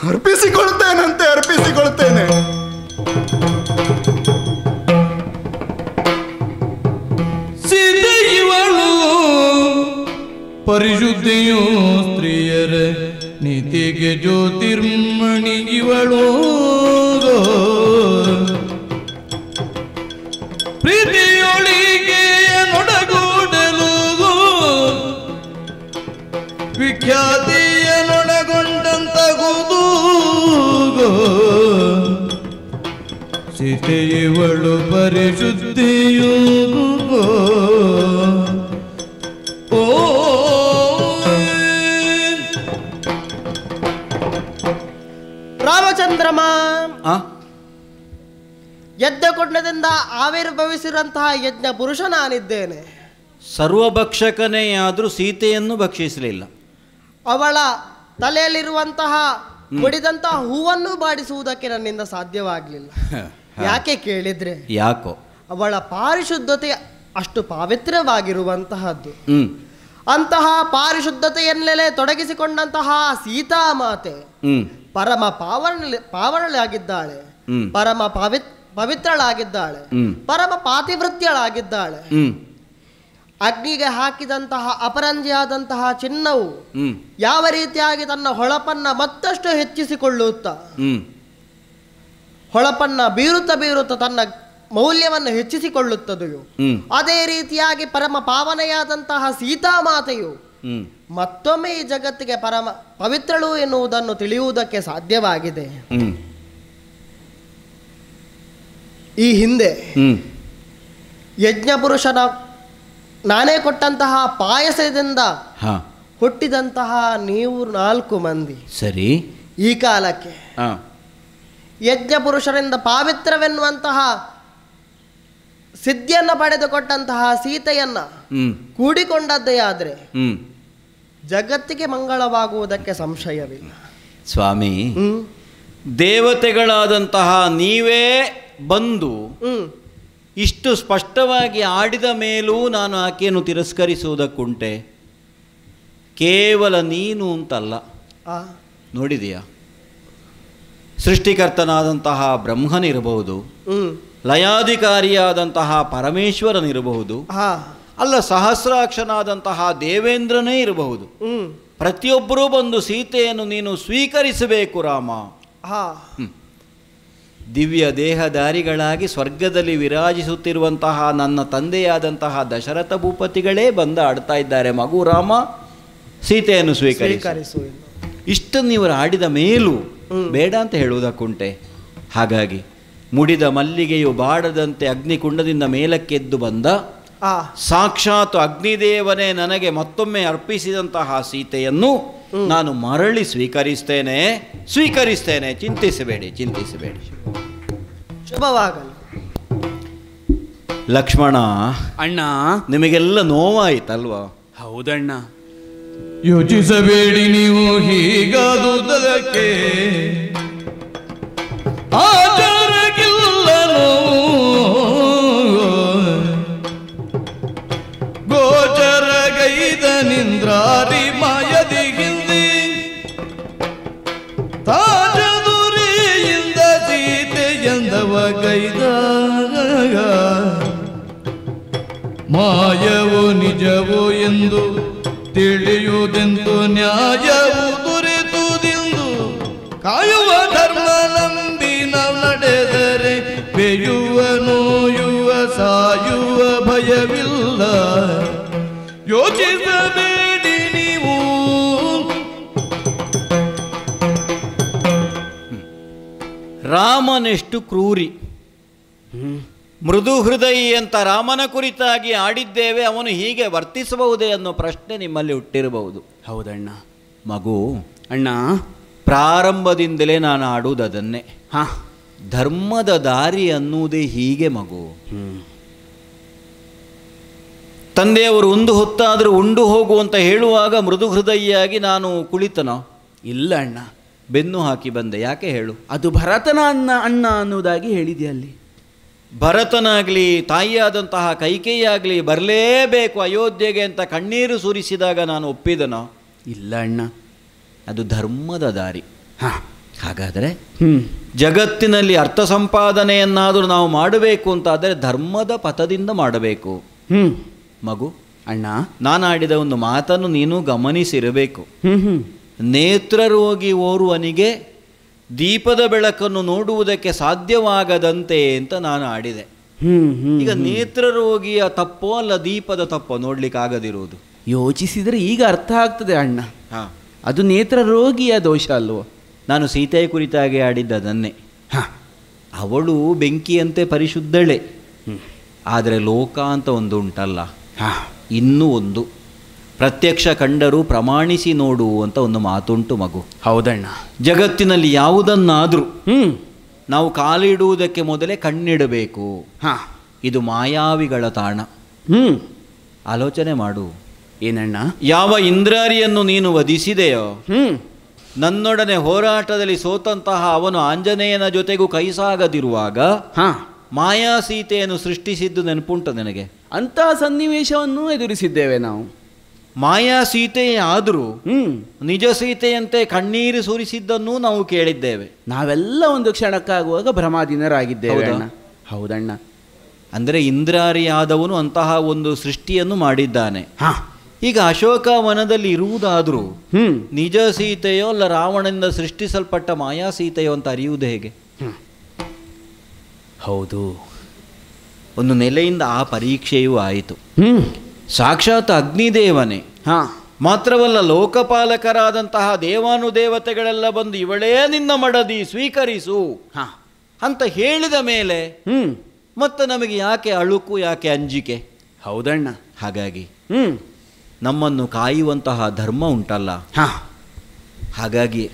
ಅರ್ಪಿಸಿಕೊಳ್ತೇನೆ. ಸೀತೆ ಇವಳು ಪರಿಶುದ್ಧಿಯು ಸ್ತ್ರೀಯರ ನೀತಿಗೆ ಜ್ಯೋತಿರ್ಮಣಿ ಇವಳು. ಪ್ರೀತಿಯೊಳಿಗೆ ನೊಡಗೂಡಲು ವಿಖ್ಯಾತಿಯ ನೊಡಗೊಂಡಂತಗುವುದು. ಸೀತೆ ಇವಳು ಪರಿಶುದ್ಧಿಯು. ಓ ರಾಮಚಂದ್ರಮ, ಯಜ್ಞಕುಂಡದಿಂದ ಆವಿರ್ಭವಿಸಿರುವಂತಹ ಯಜ್ಞ ಪುರುಷ ನಾನಿದ್ದೇನೆ. ಸರ್ವಭಕ್ಷಕನೇ ಆದರೂ ಸೀತೆಯನ್ನು ಭಕ್ಷಿಸಲಿಲ್ಲ. ಅವಳ ತಲೆಯಲ್ಲಿರುವಂತಹ ಮುಡಿದಂತಹ ಹೂವನ್ನು ಬಾಡಿಸುವುದಕ್ಕೆ ನನ್ನಿಂದ ಸಾಧ್ಯವಾಗಲಿಲ್ಲ. ಯಾಕೆ ಕೇಳಿದ್ರೆ, ಯಾಕೋ ಅವಳ ಪಾರಿಶುದ್ಧತೆ ಅಷ್ಟು ಪವಿತ್ರವಾಗಿರುವಂತಹದ್ದು. ಅಂತಹ ಪಾರಿಶುದ್ಧತೆಯನ್ನೆಲೆ ತೊಡಗಿಸಿಕೊಂಡಂತಹ ಸೀತಾಮಾತೆ ಪರಮ ಪಾವನಳಾಗಿದ್ದಾಳೆ, ಪರಮ ಪವಿತ್ರಳಾಗಿದ್ದಾಳೆ, ಪರಮ ಪಾತಿವೃತ್ಯಳಾಗಿದ್ದಾಳೆ. ಅಗ್ನಿಗೆ ಹಾಕಿದಂತಹ ಅಪರಂಜಿಯಾದಂತಹ ಚಿನ್ನವು ಯಾವ ರೀತಿಯಾಗಿ ತನ್ನ ಹೊಳಪನ್ನ ಮತ್ತಷ್ಟು ಹೆಚ್ಚಿಸಿಕೊಳ್ಳುತ್ತಾ, ಹೊಳಪನ್ನ ಬೀರುತ್ತಾ ತನ್ನ ಮೌಲ್ಯವನ್ನು ಹೆಚ್ಚಿಸಿಕೊಳ್ಳುತ್ತದೆಯೋ, ಅದೇ ರೀತಿಯಾಗಿ ಪರಮ ಪಾವನೆಯಾದಂತಹ ಸೀತಾಮಾತೆಯು ಮತ್ತೊಮ್ಮೆ ಈ ಜಗತ್ತಿಗೆ ಪರಮ ಪವಿತ್ರಳು ಎನ್ನುವುದನ್ನು ತಿಳಿಯುವುದಕ್ಕೆ ಸಾಧ್ಯವಾಗಿದೆ. ಈ ಹಿಂದೆ ಯಜ್ಞಪುರುಷನ ನಾನೇ ಕೊಟ್ಟಂತಹ ಪಾಯಸದಿಂದ ಹುಟ್ಟಿದಂತಹ ನೀವು 4 ಮಂದಿ. ಸರಿ, ಈ ಕಾಲಕ್ಕೆ ಯಜ್ಞ ಪುರುಷರಿಂದ ಪಾವಿತ್ರವೆನ್ನುವಂತಹ ಸಿದ್ಧಿಯನ್ನು ಪಡೆದುಕೊಟ್ಟಂತಹ ಸೀತೆಯನ್ನ ಕೂಡಿಕೊಂಡದ್ದೇ ಆದರೆ ಜಗತ್ತಿಗೆ ಮಂಗಳವಾಗುವುದಕ್ಕೆ ಸಂಶಯವಿಲ್ಲ. ಸ್ವಾಮಿ, ದೇವತೆಗಳಾದಂತಹ ನೀವೇ ಬಂದು ಇಷ್ಟು ಸ್ಪಷ್ಟವಾಗಿ ಆಡಿದ ಮೇಲೂ ನಾನು ಆಕೆಯನ್ನು ತಿರಸ್ಕರಿಸುವುದಕ್ಕುಂಟೆ? ಕೇವಲ ನೀನು ಅಂತಲ್ಲ, ನೋಡಿದೆಯಾ, ಸೃಷ್ಟಿಕರ್ತನಾದಂತಹ ಬ್ರಹ್ಮನಿರಬಹುದು, ಲಯಾಧಿಕಾರಿಯಾದಂತಹ ಪರಮೇಶ್ವರನಿರಬಹುದು, ಅಲ್ಲ ಸಹಸ್ರಾಕ್ಷನಾದಂತಹ ದೇವೇಂದ್ರನೇ ಇರಬಹುದು. ಪ್ರತಿಯೊಬ್ಬರೂ ಬಂದು ಸೀತೆಯನ್ನು ನೀನು ಸ್ವೀಕರಿಸಬೇಕು ರಾಮ. ದಿವ್ಯ ದೇಹಧಾರಿಗಳಾಗಿ ಸ್ವರ್ಗದಲ್ಲಿ ವಿರಾಜಿಸುತ್ತಿರುವಂತಹ ನನ್ನ ತಂದೆಯಾದಂತಹ ದಶರಥ ಭೂಪತಿಗಳೇ ಬಂದು ಆಡ್ತಾ ಇದ್ದಾರೆ, ಮಗು ರಾಮ ಸೀತೆಯನ್ನು ಸ್ವೀಕರಿಸು. ಇಷ್ಟನ್ನು ಇವರು ಆಡಿದ ಮೇಲೂ ಬೇಡ ಅಂತ ಹೇಳುವುದಕ್ಕುಂಟೆ? ಹಾಗಾಗಿ ಮುಡಿದ ಮಲ್ಲಿಗೆಯು ಬಾಡದಂತೆ ಅಗ್ನಿಕುಂಡದಿಂದ ಮೇಲಕ್ಕೆದ್ದು ಬಂದ ಸಾಕ್ಷಾತ್ ಅಗ್ನಿದೇವನೇ ನನಗೆ ಮತ್ತೊಮ್ಮೆ ಅರ್ಪಿಸಿದಂತಹ ಸೀತೆಯನ್ನು ನಾನು ಮರಳಿ ಸ್ವೀಕರಿಸ್ತೇನೆ. ಚಿಂತಿಸಬೇಡಿ. ಶುಭವಾಗಲಿ. ಲಕ್ಷ್ಮಣ ಅಣ್ಣ, ನಿಮಗೆಲ್ಲ ನೋವಾಯ್ತಲ್ವಾ? ಹೌದಣ್ಣ. ಯೋಚಿಸಬೇಡಿ ನೀವು ಹೀಗಾದುದಕ್ಕೆ, ಆಚಾರಗಿಲ್ಲನು ಗೋಚರಗೈದ ನಿಂದ್ರಾರಿ ಮಾಯದಿ ಹಿಂದಿ ತಾಜದುರಿಯಿಂದ ಸೀತೆ ಎಂದವ ಗೈದ ಮಾಯವೋ ನಿಜವೋ ಎಂದು ತಿಳಿಯುವುದೆಂದು ನ್ಯಾಯವು ದೊರೆತುದೆಂದು ಕಾಯುವ ಧರ್ಮ ನಂಬಿ ನಾವು ನಡೆದರೆ ಬೇಯುವ ನೋಯುವ ಸಾಯುವ ಭಯವಿಲ್ಲ. ಯೋಚಿಸಬೇಡಿ ನೀವು. ರಾಮನೆಷ್ಟು ಕ್ರೂರಿ, ಮೃದು ಹೃದಯಿ ಅಂತ ರಾಮನ ಕುರಿತಾಗಿ ಆಡಿದ್ದೇವೆ, ಅವನು ಹೀಗೆ ವರ್ತಿಸಬಹುದೇ ಅನ್ನೋ ಪ್ರಶ್ನೆ ನಿಮ್ಮಲ್ಲಿ ಹುಟ್ಟಿರಬಹುದು. ಹೌದಣ್ಣ. ಮಗು ಅಣ್ಣ, ಪ್ರಾರಂಭದಿಂದಲೇ ನಾನು ಆಡುವುದು ಅದನ್ನೇ. ಧರ್ಮದ ದಾರಿ ಅನ್ನುವುದೇ ಹೀಗೆ ಮಗು. ತಂದೆಯವರು ಒಂದು ಹೊತ್ತಾದರೂ ಉಂಡು ಹೋಗುವಂತ ಹೇಳುವಾಗ ಮೃದು ಹೃದಯಿಯಾಗಿ ನಾನು ಕುಳಿತನೋ? ಇಲ್ಲ ಅಣ್ಣ, ಬೆನ್ನು ಹಾಕಿ ಬಂದೆ. ಯಾಕೆ ಹೇಳು? ಅದು ಭರತನ ಅಣ್ಣ ಅನ್ನುವುದಾಗಿ ಹೇಳಿದೆ ಅಲ್ಲಿ. ಭರತನಾಗಲಿ ತಾಯಿಯಾದಂತಹ ಕೈಕೇಯಿಯಾಗಲಿ ಬರಲೇಬೇಕು ಅಯೋಧ್ಯೆಗೆ ಅಂತ ಕಣ್ಣೀರು ಸುರಿಸಿದಾಗ ನಾನು ಒಪ್ಪಿದನೋ? ಇಲ್ಲ ಅಣ್ಣ, ಅದು ಧರ್ಮದ ದಾರಿ. ಹಾಗಾದರೆ ಜಗತ್ತಿನಲ್ಲಿ ಅರ್ಥ ಸಂಪಾದನೆಯನ್ನಾದರೂ ನಾವು ಮಾಡಬೇಕು ಅಂತಾದರೆ ಧರ್ಮದ ಪಥದಿಂದ ಮಾಡಬೇಕು. ಮಗು ಅಣ್ಣ, ನಾನು ಆಡಿದ ಒಂದು ಮಾತನ್ನು ನೀನು ಗಮನಿಸಿರಬೇಕು. ನೇತ್ರ ರೋಗಿ ಓರ್ವನಿಗೆ ದೀಪದ ಬೆಳಕನ್ನು ನೋಡುವುದಕ್ಕೆ ಸಾಧ್ಯವಾಗದಂತೆ ಅಂತ ನಾನು ಆಡಿದೆ. ಈಗ ನೇತ್ರ ರೋಗಿಯ ತಪ್ಪೋ ಅಲ್ಲ ದೀಪದ ತಪ್ಪೋ ನೋಡ್ಲಿಕ್ಕಾಗದಿರುವುದು? ಯೋಚಿಸಿದರೆ ಈಗ ಅರ್ಥ ಆಗ್ತದೆ ಅಣ್ಣ. ಅದು ನೇತ್ರ ರೋಗಿಯ ದೋಷ ಅಲ್ವೋ? ನಾನು ಸೀತೆಯ ಕುರಿತಾಗಿ ಆಡಿದ್ದದನ್ನೇ. ಅವಳು ಬೆಂಕಿಯಂತೆ ಪರಿಶುದ್ಧಳೆ, ಆದರೆ ಲೋಕ ಅಂತ ಒಂದು ಉಂಟಲ್ಲ, ಇನ್ನೂ ಒಂದು ಪ್ರತ್ಯಕ್ಷ ಕಂಡರೂ ಪ್ರಮಾಣಿಸಿ ನೋಡು ಅಂತ ಒಂದು ಮಾತುಂಟು ಮಗು. ಹೌದಣ್ಣ. ಜಗತ್ತಿನಲ್ಲಿ ಯಾವುದನ್ನಾದರೂ ನಾವು ಕಾಲಿಡುವುದಕ್ಕೆ ಮೊದಲೇ ಕಣ್ಣಿಡಬೇಕು. ಇದು ಮಾಯಾವಿಗಳ ತಾಣ. ಆಲೋಚನೆ ಮಾಡು. ಏನಣ್ಣ? ಯಾವ ಇಂದ್ರಾರಿಯನ್ನು ನೀನು ವಧಿಸಿದೆಯೋ, ನನ್ನೊಡನೆ ಹೋರಾಟದಲ್ಲಿ ಸೋತಂತಹ ಅವನು ಆಂಜನೇಯನ ಜೊತೆಗೂ ಕೈಸಾಗದಿರುವಾಗ ಮಾಯಾ ಸೀತೆಯನ್ನು ಸೃಷ್ಟಿಸಿದ್ದು ನೆನಪುಂಟ ನನಗೆ? ಅಂತಹ ಸನ್ನಿವೇಶವನ್ನು ಎದುರಿಸಿದ್ದೇವೆ ನಾವು. ಮಾಯಾ ಸೀತೆಯೇ ಆದರೂ ನಿಜ ಸೀತೆಯಂತೆ ಕಣ್ಣೀರು ಸುರಿಸಿದ್ದನ್ನು ನಾವು ಕೇಳಿದ್ದೇವೆ. ನಾವೆಲ್ಲ ಒಂದು ಕ್ಷಣಕ್ಕಾಗುವಾಗ ಭ್ರಮಾಧೀನರಾಗಿದ್ದೇವೆ. ಹೌದಣ್ಣ. ಅಂದರೆ ಇಂದ್ರಾರಿಯಾದವನು ಅಂತಹ ಒಂದು ಸೃಷ್ಟಿಯನ್ನು ಮಾಡಿದ್ದಾನೆ. ಈಗ ಅಶೋಕವನದಲ್ಲಿ ಇರುವುದಾದರೂ ನಿಜ ಸೀತೆಯೋ ಅಲ್ಲ ರಾವಣನಿಂದ ಸೃಷ್ಟಿಸಲ್ಪಟ್ಟ ಮಾಯಾ ಸೀತೆಯೋ ಅಂತ ಅರಿಯುವುದು ಹೇಗೆ? ಹೌದು, ಒಂದು ನೆಲೆಯಿಂದ ಆ ಪರೀಕ್ಷೆಯೂ ಆಯಿತು. ಸಾಕ್ಷಾತ್ ಅಗ್ನಿದೇವನೇ, ಮಾತ್ರವಲ್ಲ ಲೋಕಪಾಲಕರಾದಂತಹ ದೇವಾನುದೇವತೆಗಳೆಲ್ಲ ಬಂದು ಇವಳೇ ನಿನ್ನ ಮಡದಿ ಸ್ವೀಕರಿಸು ಅಂತ ಹೇಳಿದ ಮೇಲೆ ಮತ್ತೆ ನಮಗೆ ಯಾಕೆ ಅಳುಕು, ಯಾಕೆ ಅಂಜಿಕೆ? ಹೌದಣ್ಣ. ಹಾಗಾಗಿ ನಮ್ಮನ್ನು ಕಾಯುವಂತಹ ಧರ್ಮ ಉಂಟಲ್ಲ, ಹಾಗಾಗಿ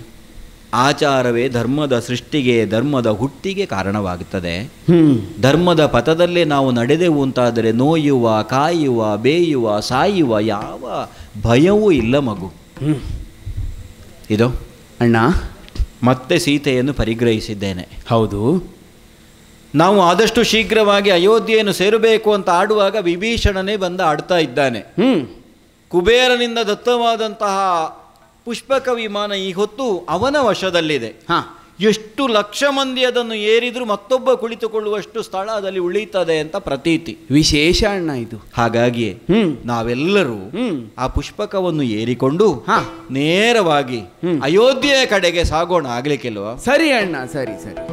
ಆಚಾರವೇ ಧರ್ಮದ ಸೃಷ್ಟಿಗೆ, ಧರ್ಮದ ಹುಟ್ಟಿಗೆ ಕಾರಣವಾಗುತ್ತದೆ. ಹ್ಮ್ ಧರ್ಮದ ಪಥದಲ್ಲೇ ನಾವು ನಡೆದೆವು ಅಂತಾದರೆ ನೋಯುವ, ಕಾಯುವ, ಬೇಯುವ, ಸಾಯುವ ಯಾವ ಭಯವೂ ಇಲ್ಲ ಮಗು. ಇದು ಅಣ್ಣ ಮತ್ತೆ ಸೀತೆಯನ್ನು ಪರಿಗ್ರಹಿಸಿದ್ದೇನೆ. ಹೌದು, ನಾವು ಆದಷ್ಟು ಶೀಘ್ರವಾಗಿ ಅಯೋಧ್ಯೆಯನ್ನು ಸೇರಬೇಕು ಅಂತ ಆಡುವಾಗ ವಿಭೀಷಣನೇ ಬಂದು ಆಡ್ತಾ ಇದ್ದಾನೆ. ಕುಬೇರನಿಂದ ದತ್ತವಾದಂತಹ ಪುಷ್ಪಕ ವಿಮಾನ ಈ ಹೊತ್ತು ಅವನ ವಶದಲ್ಲಿದೆ. ಎಷ್ಟು ಲಕ್ಷ ಮಂದಿ ಅದನ್ನು ಏರಿದ್ರು ಮತ್ತೊಬ್ಬ ಕುಳಿತುಕೊಳ್ಳುವಷ್ಟು ಸ್ಥಳ ಅದರಲ್ಲಿ ಉಳಿಯುತ್ತದೆ ಅಂತ ಪ್ರತೀತಿ. ವಿಶೇಷ ಅಣ್ಣ ಇದು. ಹಾಗಾಗಿಯೇ ನಾವೆಲ್ಲರೂ ಆ ಪುಷ್ಪಕವನ್ನು ಏರಿಕೊಂಡು ನೇರವಾಗಿ ಅಯೋಧ್ಯೆಯ ಕಡೆಗೆ ಸಾಗೋಣ, ಆಗ್ಲಿಕ್ಕಿಲ್ವಾ? ಸರಿ ಅಣ್ಣ, ಸರಿ ಸರಿ.